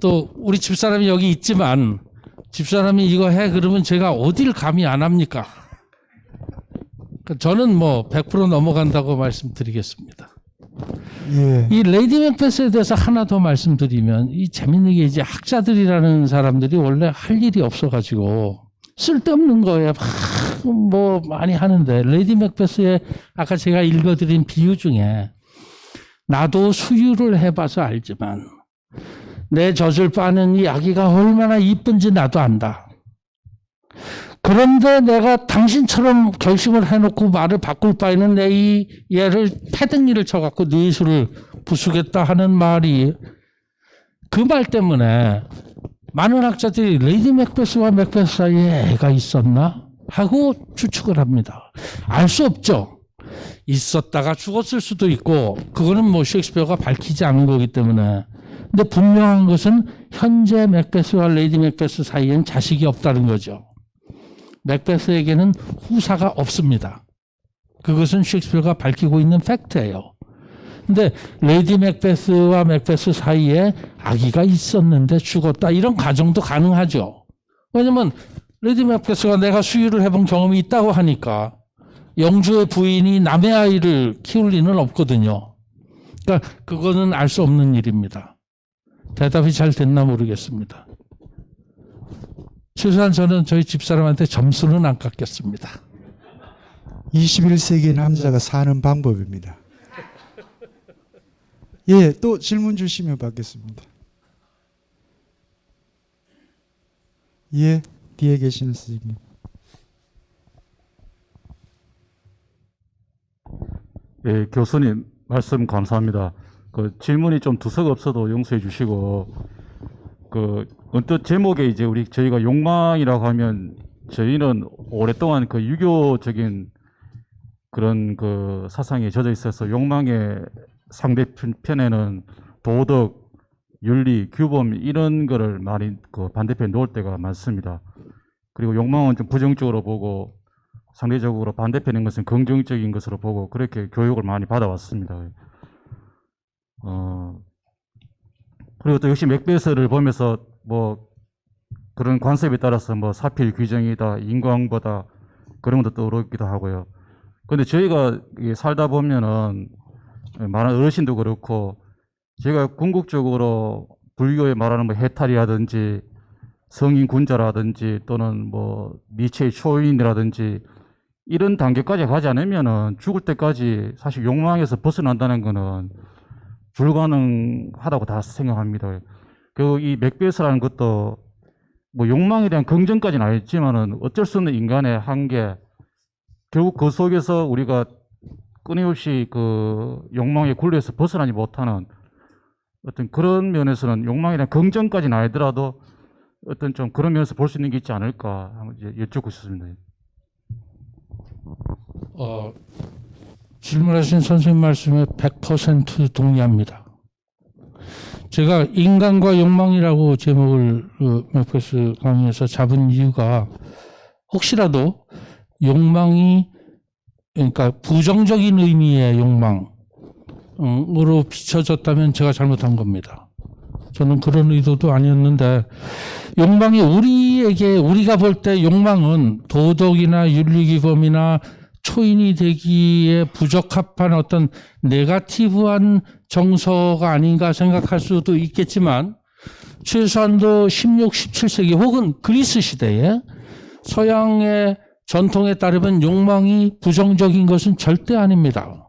또 우리 집사람이 여기 있지만 집사람이 이거 해 그러면 제가 어딜 감히 안 합니까? 저는 뭐 100% 넘어간다고 말씀드리겠습니다. 예. 이 레이디 맥베스에 대해서 하나 더 말씀드리면 이 재밌는 게 이제 학자들이라는 사람들이 원래 할 일이 없어가지고 쓸데없는 거에 뭐 많이 하는데 레이디 맥베스의 아까 제가 읽어드린 비유 중에 나도 수유를 해봐서 알지만 내 젖을 빠는 이 아기가 얼마나 이쁜지 나도 안다. 그런데 내가 당신처럼 결심을 해놓고 말을 바꿀 바에는 내 이 얘를 패등이를 쳐갖고 네 이수를 부수겠다 하는 말이 그 말 때문에 많은 학자들이 레이디 맥베스와 맥베스 사이에 애가 있었나? 하고 추측을 합니다. 알 수 없죠. 있었다가 죽었을 수도 있고 그거는 뭐 셰익스피어가 밝히지 않은 거기 때문에 근데 분명한 것은 현재 맥베스와 레이디 맥베스 사이엔 자식이 없다는 거죠. 맥베스에게는 후사가 없습니다. 그것은 셰익스피어가 밝히고 있는 팩트예요. 근데 레이디 맥베스와 맥베스 사이에 아기가 있었는데 죽었다 이런 가정도 가능하죠. 왜냐면 레이디 맥베스가 내가 수유를 해본 경험이 있다고 하니까 영주의 부인이 남의 아이를 키울 리는 없거든요. 그러니까 그거는 알 수 없는 일입니다. 대답이 잘 됐나 모르겠습니다. 최소한 저는 저희 집사람한테 점수는 안 깎였습니다. 21세기 남자가 사는 방법입니다. 예, 또 질문 주시면 받겠습니다. 예, 뒤에 계시는 선생님. 예, 교수님 말씀 감사합니다. 그 질문이 좀 두서가 없어도 용서해 주시고 그 언뜻 제목에 이제 저희가 욕망이라고 하면 저희는 오랫동안 그 유교적인 그런 그 사상에 젖어 있어서 욕망의 상대편에는 도덕, 윤리, 규범 이런 거를 많이 그 반대편에 놓을 때가 많습니다. 그리고 욕망은 좀 부정적으로 보고 상대적으로 반대편인 것은 긍정적인 것으로 보고 그렇게 교육을 많이 받아왔습니다. 그리고 또 역시 맥베스를 보면서 뭐 그런 관습에 따라서 뭐 사필 규정이다, 인광보다 그런 것도 떠오르기도 하고요. 근데 저희가 살다 보면은 많은 어르신도 그렇고 제가 궁극적으로 불교에 말하는 뭐 해탈이라든지 성인 군자라든지 또는 뭐 니체의 초인이라든지 이런 단계까지 가지 않으면은 죽을 때까지 사실 욕망에서 벗어난다는 거는 불가능하다고 다 생각합니다. 그 이 맥베스라는 것도 뭐 욕망에 대한 긍정까지는 아니지만은 어쩔 수 없는 인간의 한계, 결국 그 속에서 우리가 끊임없이 그 욕망의 굴레에서 벗어나지 못하는 어떤 그런 면에서는 욕망에 대한 긍정까지는 아니더라도 어떤 좀 그런 면에서 볼 수 있는 게 있지 않을까 한번 이제 여쭙고 싶습니다. 질문하신 선생님 말씀에 100% 동의합니다. 제가 인간과 욕망이라고 제목을 맥베스 강의에서 잡은 이유가 혹시라도 욕망이 그러니까 부정적인 의미의 욕망으로 비춰졌다면 제가 잘못한 겁니다. 저는 그런 의도도 아니었는데 욕망이 우리가 볼 때 욕망은 도덕이나 윤리규범이나 초인이 되기에 부적합한 어떤 네거티브한 정서가 아닌가 생각할 수도 있겠지만 최소한도 16, 17세기 혹은 그리스 시대에 서양의 전통에 따르면 욕망이 부정적인 것은 절대 아닙니다.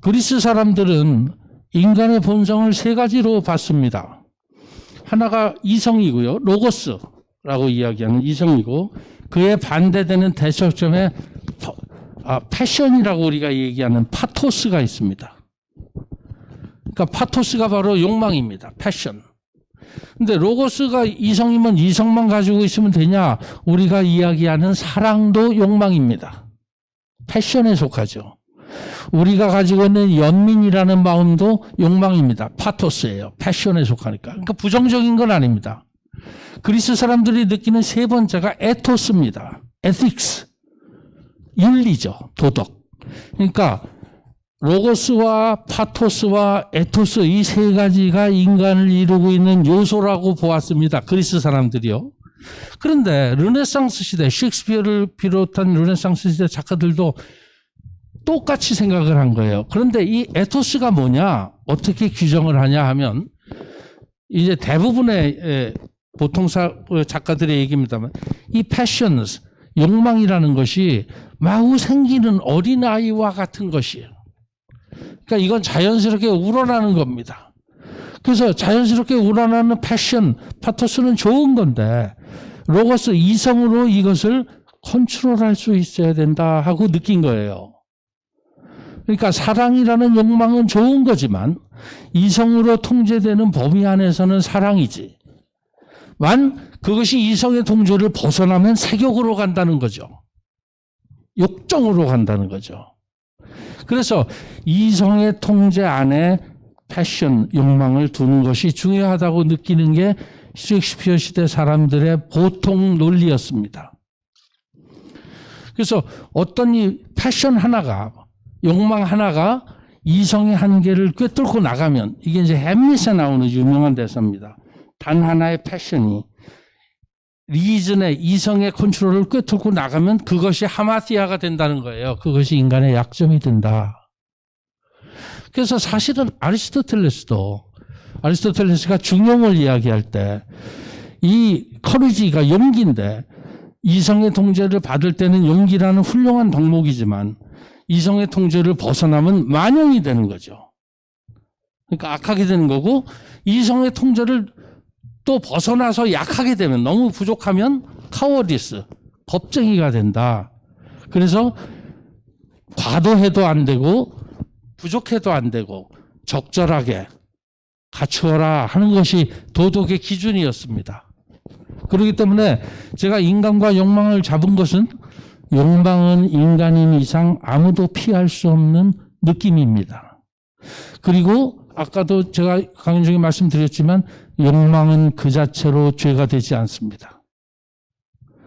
그리스 사람들은 인간의 본성을 세 가지로 봤습니다. 하나가 이성이고요. 로고스라고 이야기하는 이성이고 그에 반대되는 대척점에 패션이라고 우리가 얘기하는 파토스가 있습니다. 그러니까 파토스가 바로 욕망입니다. 패션. 근데 로고스가 이성이면 이성만 가지고 있으면 되냐? 우리가 이야기하는 사랑도 욕망입니다. 패션에 속하죠. 우리가 가지고 있는 연민이라는 마음도 욕망입니다. 파토스예요. 패션에 속하니까. 그러니까 부정적인 건 아닙니다. 그리스 사람들이 느끼는 세 번째가 에토스입니다. ethics. 윤리죠. 도덕. 그러니까 로고스와 파토스와 에토스 이 세 가지가 인간을 이루고 있는 요소라고 보았습니다. 그리스 사람들이요. 그런데 르네상스 시대, 셰익스피어를 비롯한 르네상스 시대 작가들도 똑같이 생각을 한 거예요. 그런데 이 에토스가 뭐냐? 어떻게 규정을 하냐 하면 이제 대부분의 보통 작가들의 얘기입니다만 이 패션스, 욕망이라는 것이 마구 생기는 어린아이와 같은 것이에요. 그러니까 이건 자연스럽게 우러나는 겁니다. 그래서 자연스럽게 우러나는 패션, 파토스는 좋은 건데 로고스 이성으로 이것을 컨트롤할 수 있어야 된다 하고 느낀 거예요. 그러니까 사랑이라는 욕망은 좋은 거지만 이성으로 통제되는 범위 안에서는 사랑이지. 만 그것이 이성의 통제를 벗어나면 색욕으로 간다는 거죠. 욕정으로 간다는 거죠. 그래서 이성의 통제 안에 패션, 욕망을 두는 것이 중요하다고 느끼는 게 셰익스피어 시대 사람들의 보통 논리였습니다. 그래서 어떤 이 패션 하나가, 욕망 하나가 이성의 한계를 꿰뚫고 나가면, 이게 이제 햄릿에 나오는 유명한 대사입니다. 단 하나의 패션이 리즌의 이성의 컨트롤을 꿰뚫고 나가면 그것이 하마티아가 된다는 거예요. 그것이 인간의 약점이 된다. 그래서 사실은 아리스토텔레스가 중용을 이야기할 때 이 커리지가 용기인데 이성의 통제를 받을 때는 용기라는 훌륭한 덕목이지만 이성의 통제를 벗어나면 만용이 되는 거죠. 그러니까 악하게 되는 거고 이성의 통제를 또 벗어나서 약하게 되면 너무 부족하면 카워디스, 겁쟁이가 된다. 그래서 과도해도 안 되고 부족해도 안 되고 적절하게 갖추어라 하는 것이 도덕의 기준이었습니다. 그렇기 때문에 제가 인간과 욕망을 잡은 것은 욕망은 인간인 이상 아무도 피할 수 없는 느낌입니다. 그리고 아까도 제가 강연 중에 말씀드렸지만 욕망은 그 자체로 죄가 되지 않습니다.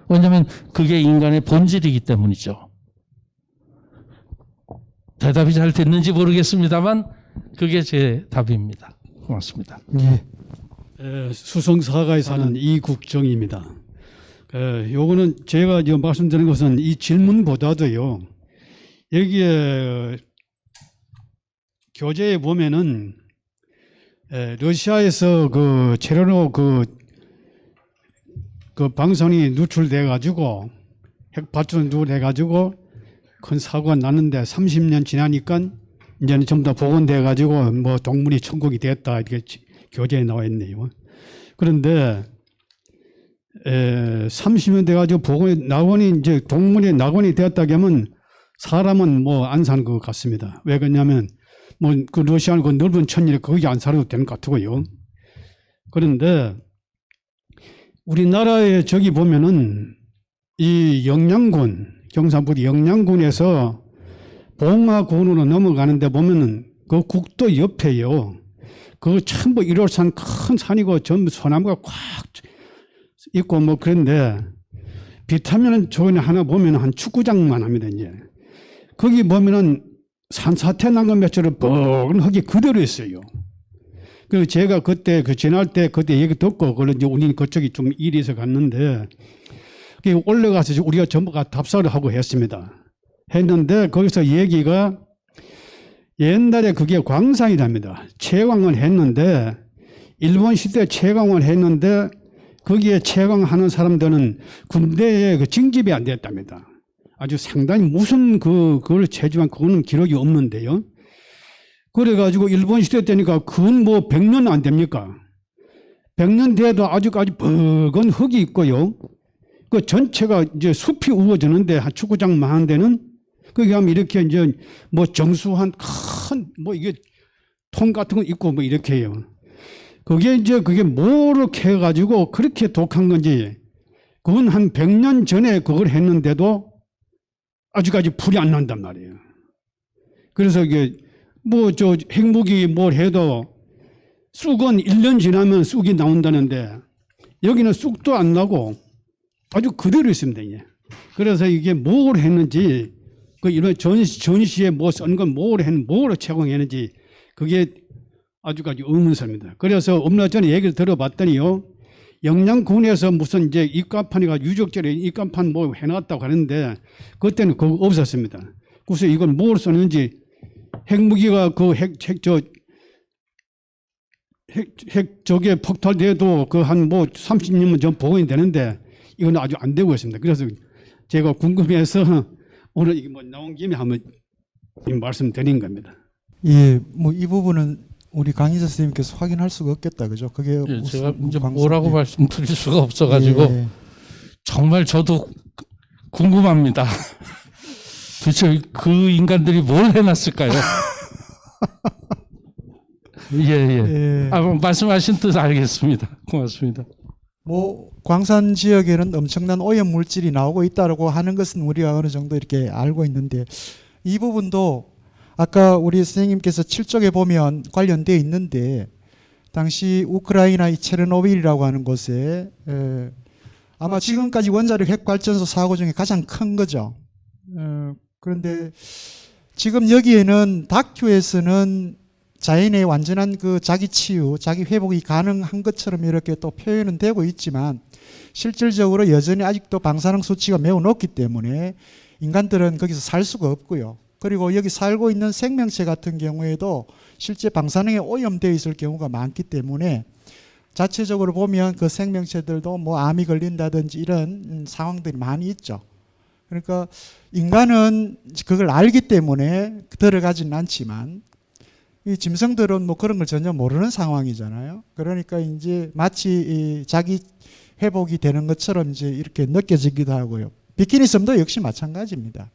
왜냐하면 그게 인간의 본질이기 때문이죠. 대답이 잘 됐는지 모르겠습니다만 그게 제 답입니다. 고맙습니다. 네. 수성사가에 사는 이국정입니다. 요거는 제가 지금 말씀드린 것은 이 질문보다도요. 여기에 교재에 보면은 러시아에서 그 체르노 그 방사능이 누출돼 가지고 핵 발전 누출돼 가지고 큰 사고가 났는데 30년 지나니까 이제는 전부 다 복원돼 가지고 뭐 동물이 천국이 됐다 이렇게 교재에 나와 있네요. 그런데 30년 돼 가지고 복원이 낙원이 이제 동물이 낙원이 되었다 하면 사람은 뭐 안 사는 것 같습니다. 왜 그러냐면 뭐 그 러시아는 그 넓은 천일에 거기 안 살아도 되는 것 같고요. 그런데 우리나라에 저기 보면은 이 영양군, 경상북도 영양군에서 봉화군으로 넘어가는데 보면은 그 국도 옆에요. 그 전부 1호산 큰 산이고 전부 소나무가 꽉 있고 뭐 그런데 비타민은 저번에 하나 보면 한 축구장만 합니다, 이제. 거기 보면은 산사태 난 것 몇처럼 뻔한 흙이 그대로 있어요. 그래서 제가 그때 지날 때 그때 얘기 듣고 그걸 이제 우리 그쪽이 좀 일이 있어 갔는데 올라가서 우리가 전부 다 답사를 하고 했는데 거기서 얘기가 옛날에 그게 광산이랍니다. 채광을 했는데 일본 시대 채광을 했는데 거기에 채광하는 사람들은 군대에 그 징집이 안 됐답니다. 아주 상당히 무슨 그걸 채지만 그거는 기록이 없는데요. 그래가지고 일본 시대 때니까 그건 뭐 100년 안 됩니까? 100년 돼도 아직까지 붉은 흙이 있고요. 그 전체가 이제 숲이 우거지는데 한 축구장만 한 데는 거기 하면 이렇게 이제 뭐 정수한 큰 뭐 이게 통 같은 거 있고 뭐 이렇게 해요. 그게 이제 그게 뭐로 해가지고 그렇게 독한 건지 그건 한 100년 전에 그걸 했는데도 아직까지 불이 안 난단 말이에요. 그래서 이게 뭐 저 핵무기 뭘 해도 쑥은 1년 지나면 쑥이 나온다는데 여기는 쑥도 안 나고 아주 그대로 있습니다. 이제. 그래서 이게 뭘 했는지 그 이런 전시에 뭐 쓴 건 뭐로 채광했는지 그게 아주까지 의문사입니다. 그래서 얼마 전에 얘기를 들어봤더니요. 영양군에서 무슨 이제 입간판이가 유적지에 입간판 뭐 해놨다고 하는데 그때는 그거 없었습니다. 그래서 이걸 뭘 썼는지 핵무기가 그 핵 저게 폭발돼도 그 한 뭐 30년만 전 복원이 되는데 이건 아주 안 되고 있습니다. 그래서 제가 궁금해서 오늘 이게 뭐 나온 김에 한번 말씀드린 겁니다. 예, 뭐 이 부분은 우리 강희재 선생님께서 확인할 수가 없겠다, 그죠? 그게 예, 제가 무슨 이제 방송- 뭐라고 예. 말씀드릴 수가 없어가지고 예. 정말 저도 궁금합니다. 도대체 그 인간들이 뭘 해놨을까요? 예. 예. 뭐 말씀하신 뜻 알겠습니다. 고맙습니다. 뭐 광산 지역에는 엄청난 오염 물질이 나오고 있다고 하는 것은 우리가 어느 정도 이렇게 알고 있는데 이 부분도 아까 우리 선생님께서 7쪽에 보면 관련되어 있는데 당시 우크라이나 이 체르노빌이라고 하는 곳에 아마 지금까지 원자력 핵발전소 사고 중에 가장 큰 거죠. 그런데 지금 여기에는 다큐에서는 자연의 완전한 그 자기 치유, 자기 회복이 가능한 것처럼 이렇게 또 표현은 되고 있지만 실질적으로 여전히 아직도 방사능 수치가 매우 높기 때문에 인간들은 거기서 살 수가 없고요. 그리고 여기 살고 있는 생명체 같은 경우에도 실제 방사능에 오염되어 있을 경우가 많기 때문에 자체적으로 보면 그 생명체들도 뭐 암이 걸린다든지 이런 상황들이 많이 있죠. 그러니까 인간은 그걸 알기 때문에 들어가지는 않지만 이 짐승들은 뭐 그런 걸 전혀 모르는 상황이잖아요. 그러니까 이제 마치 자기 회복이 되는 것처럼 이제 이렇게 느껴지기도 하고요. 비키니섬도 역시 마찬가지입니다.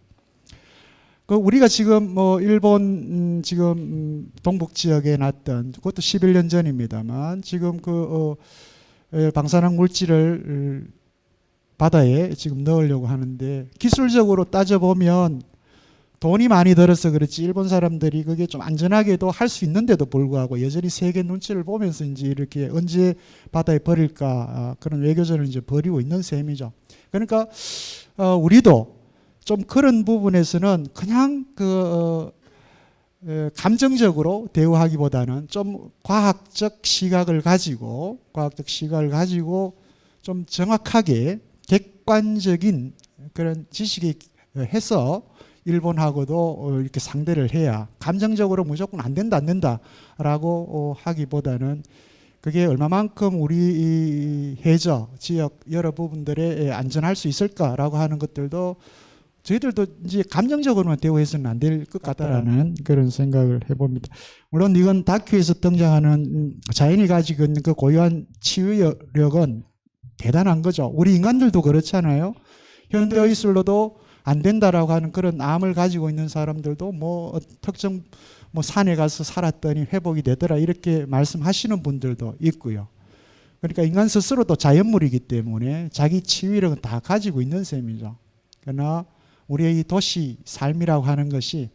그 우리가 지금 뭐 일본 지금 동북 지역에 났던 그것도 11년 전입니다만 지금 그 방사능 물질을 바다에 지금 넣으려고 하는데 기술적으로 따져보면 돈이 많이 들어서 그렇지 일본 사람들이 그게 좀 안전하게도 할 수 있는데도 불구하고 여전히 세계 눈치를 보면서 이제 이렇게 언제 바다에 버릴까 그런 외교전을 이제 벌이고 있는 셈이죠. 그러니까 우리도 좀 그런 부분에서는 그냥 감정적으로 대우하기보다는 좀 과학적 시각을 가지고 좀 정확하게 객관적인 그런 지식에 해서 일본하고도 이렇게 상대를 해야 감정적으로 무조건 안 된다라고 하기보다는 그게 얼마만큼 우리 이 해저 지역 여러 부분들에 안전할 수 있을까라고 하는 것들도 저희들도 이제 감정적으로만 대우해서는 안 될 것 같다라는 그런 생각을 해봅니다. 물론 이건 다큐에서 등장하는 자연이 가지고 있는 그 고유한 치유력은 대단한 거죠. 우리 인간들도 그렇잖아요. 현대의술로도 안 된다라고 하는 그런 암을 가지고 있는 사람들도 뭐 특정 뭐 산에 가서 살았더니 회복이 되더라 이렇게 말씀하시는 분들도 있고요. 그러니까 인간 스스로도 자연물이기 때문에 자기 치유력은 다 가지고 있는 셈이죠. 그러나 우리의 이 도시 삶이라고 하는 것이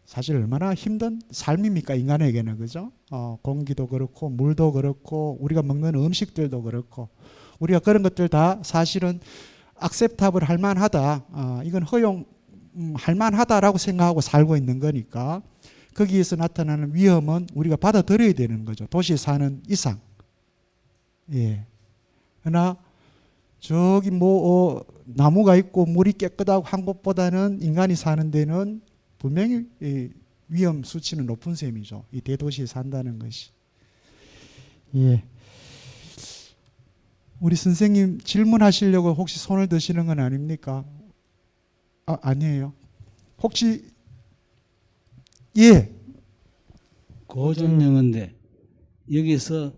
사실 얼마나 힘든 삶입니까 인간에게는, 그죠? 공기도 그렇고 물도 그렇고 우리가 먹는 음식들도 그렇고 우리가 그런 것들 다 사실은 액셉탑을 할 만하다, 이건 허용할 만하다라고 생각하고 살고 있는 거니까 거기에서 나타나는 위험은 우리가 받아들여야 되는 거죠. 도시에 사는 이상. 예. 그러나 저기 뭐 나무가 있고 물이 깨끗하고 한 곳보다는 인간이 사는 데는 분명히 위험 수치는 높은 셈이죠. 이 대도시에 산다는 것이. 예. 우리 선생님 질문하시려고 혹시 손을 드시는 건 아닙니까? 아니에요. 혹시 예. 고전 영어인데 여기서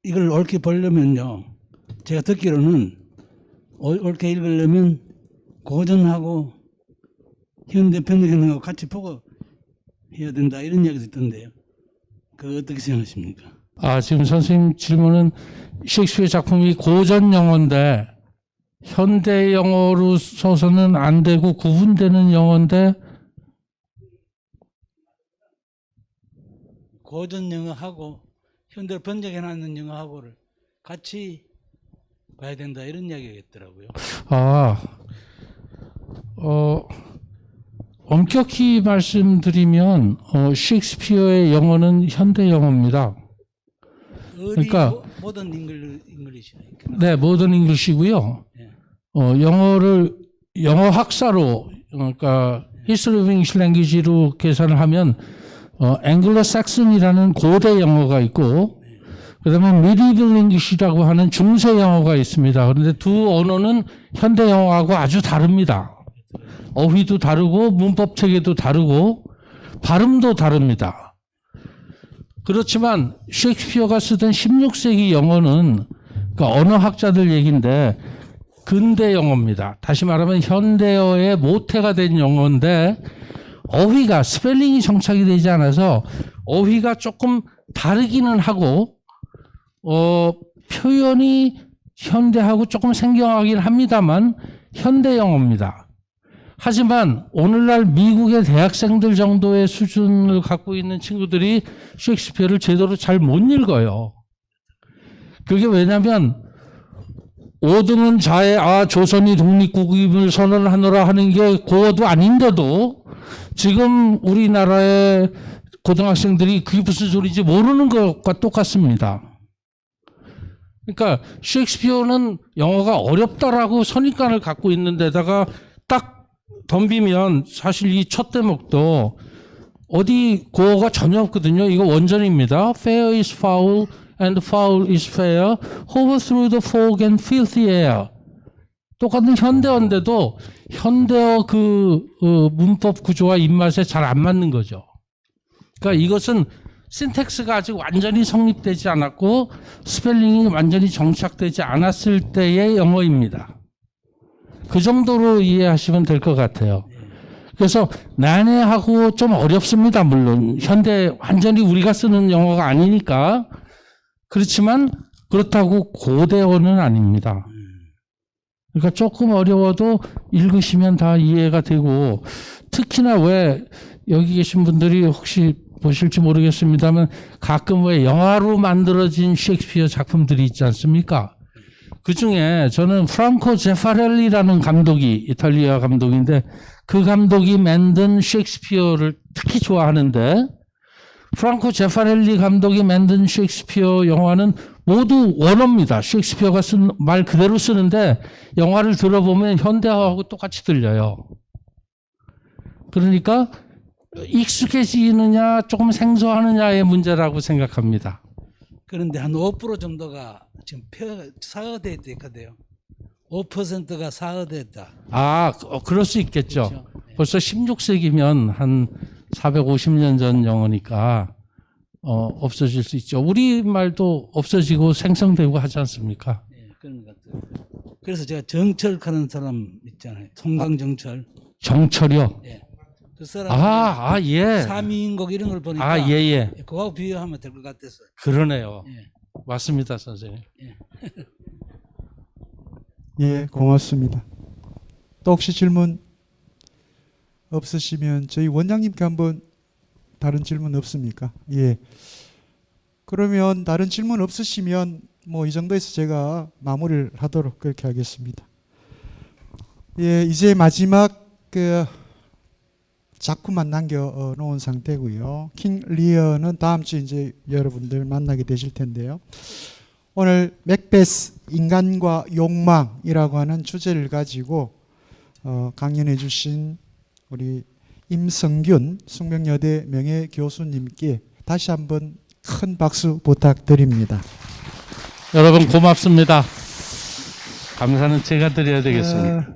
이걸 옳게 보려면요, 제가 듣기로는 옳게 읽으려면 고전하고 현대 편곡하고 같이 보고 해야 된다 이런 이야기도 있던데요. 그거 어떻게 생각하십니까? 지금 선생님 질문은 셰익스피어 작품이 고전 영어인데 현대 영어로 써서는 안 되고 구분되는 영어인데 고전 영어하고 현대로 번역해놨는 영어하고를 같이 봐야 된다 이런 이야기가 있더라고요. 엄격히 말씀드리면 셰익스피어의 영어는 현대 영어입니다. 그러니까 모던 잉글리시. 네, 모던 잉글리시고요. 영어를 영어 학사로 그러니까 History of English Language로 계산을 하면 앵글로삭슨이라는 고대 영어가 있고 그다음에 Medieval English라고 하는 중세 영어가 있습니다. 그런데 두 언어는 현대 영어하고 아주 다릅니다. 어휘도 다르고 문법 체계도 다르고 발음도 다릅니다. 그렇지만 셰익스피어가 쓰던 16세기 영어는 그러니까 언어학자들 얘기인데 근대 영어입니다. 다시 말하면 현대어의 모태가 된 영어인데 어휘가 스펠링이 정착이 되지 않아서 어휘가 조금 다르기는 하고 표현이 현대하고 조금 생경하긴 합니다만 현대 영어입니다. 하지만 오늘날 미국의 대학생들 정도의 수준을 갖고 있는 친구들이 셰익스피어를 제대로 잘 못 읽어요. 그게 왜냐하면 5등은 자의 조선이 독립국임을 선언하노라 하는 게 고어도 아닌데도 지금 우리나라의 고등학생들이 그게 무슨 소리인지 모르는 것과 똑같습니다. 그러니까 셰익스피어는 영어가 어렵다라고 선입관을 갖고 있는 데다가 딱 덤비면 사실 이 첫 대목도 어디 고어가 전혀 없거든요. 이거 원전입니다. Fair is foul and foul is fair. Hover through the fog and filthy air. 똑같은 현대어인데도 현대어 문법 구조와 입맛에 잘 안 맞는 거죠. 그러니까 이것은 신텍스가 아직 완전히 성립되지 않았고 스펠링이 완전히 정착되지 않았을 때의 영어입니다. 그 정도로 이해하시면 될 것 같아요. 그래서 난해하고 좀 어렵습니다. 물론 현대 완전히 우리가 쓰는 영어가 아니니까. 그렇지만 그렇다고 고대어는 아닙니다. 그러니까 조금 어려워도 읽으시면 다 이해가 되고 특히나 왜 여기 계신 분들이 혹시 보실지 모르겠습니다만 가끔 왜 영화로 만들어진 셰익스피어 작품들이 있지 않습니까? 그 중에 저는 프랑코 제파렐리라는 감독이 이탈리아 감독인데 그 감독이 만든 셰익스피어를 특히 좋아하는데 프랑코 제파렐리 감독이 만든 셰익스피어 영화는 모두 원어입니다. 셰익스피어가 쓴 말 그대로 쓰는데 영화를 들어보면 현대화하고 똑같이 들려요. 그러니까 익숙해지느냐 조금 생소하느냐의 문제라고 생각합니다. 그런데 한 5% 정도가 지금 사어돼 있거든요. 5%가 사어됐다. 그럴 수 있겠죠. 그렇죠. 네. 벌써 16세기면 한 450년 전 영어니까 없어질 수 있죠. 우리말도 없어지고 생성되고 하지 않습니까? 네, 그런 것 같아요. 그래서 제가 정철하는 사람 있잖아요. 송강정철. 정철이요. 예. 그 사람 예. 삼위인곡 이런 걸 보니까 예. 그거하고 비교하면 될 것 같았어요. 그러네요. 예. 맞습니다, 선생님. 예, 고맙습니다. 또 혹시 질문 없으시면 저희 원장님께 한번 다른 질문 없습니까? 예. 그러면 다른 질문 없으시면 뭐 이 정도에서 제가 마무리를 하도록 그렇게 하겠습니다. 예, 이제 마지막 그 작품만 남겨 놓은 상태고요. 킹 리어는 다음 주 이제 여러분들 만나게 되실 텐데요. 오늘 맥베스 인간과 욕망이라고 하는 주제를 가지고 강연해 주신 우리 임성균 숙명여대 명예교수님께 다시 한번 큰 박수 부탁드립니다. 여러분 고맙습니다. 감사는 제가 드려야 되겠습니다.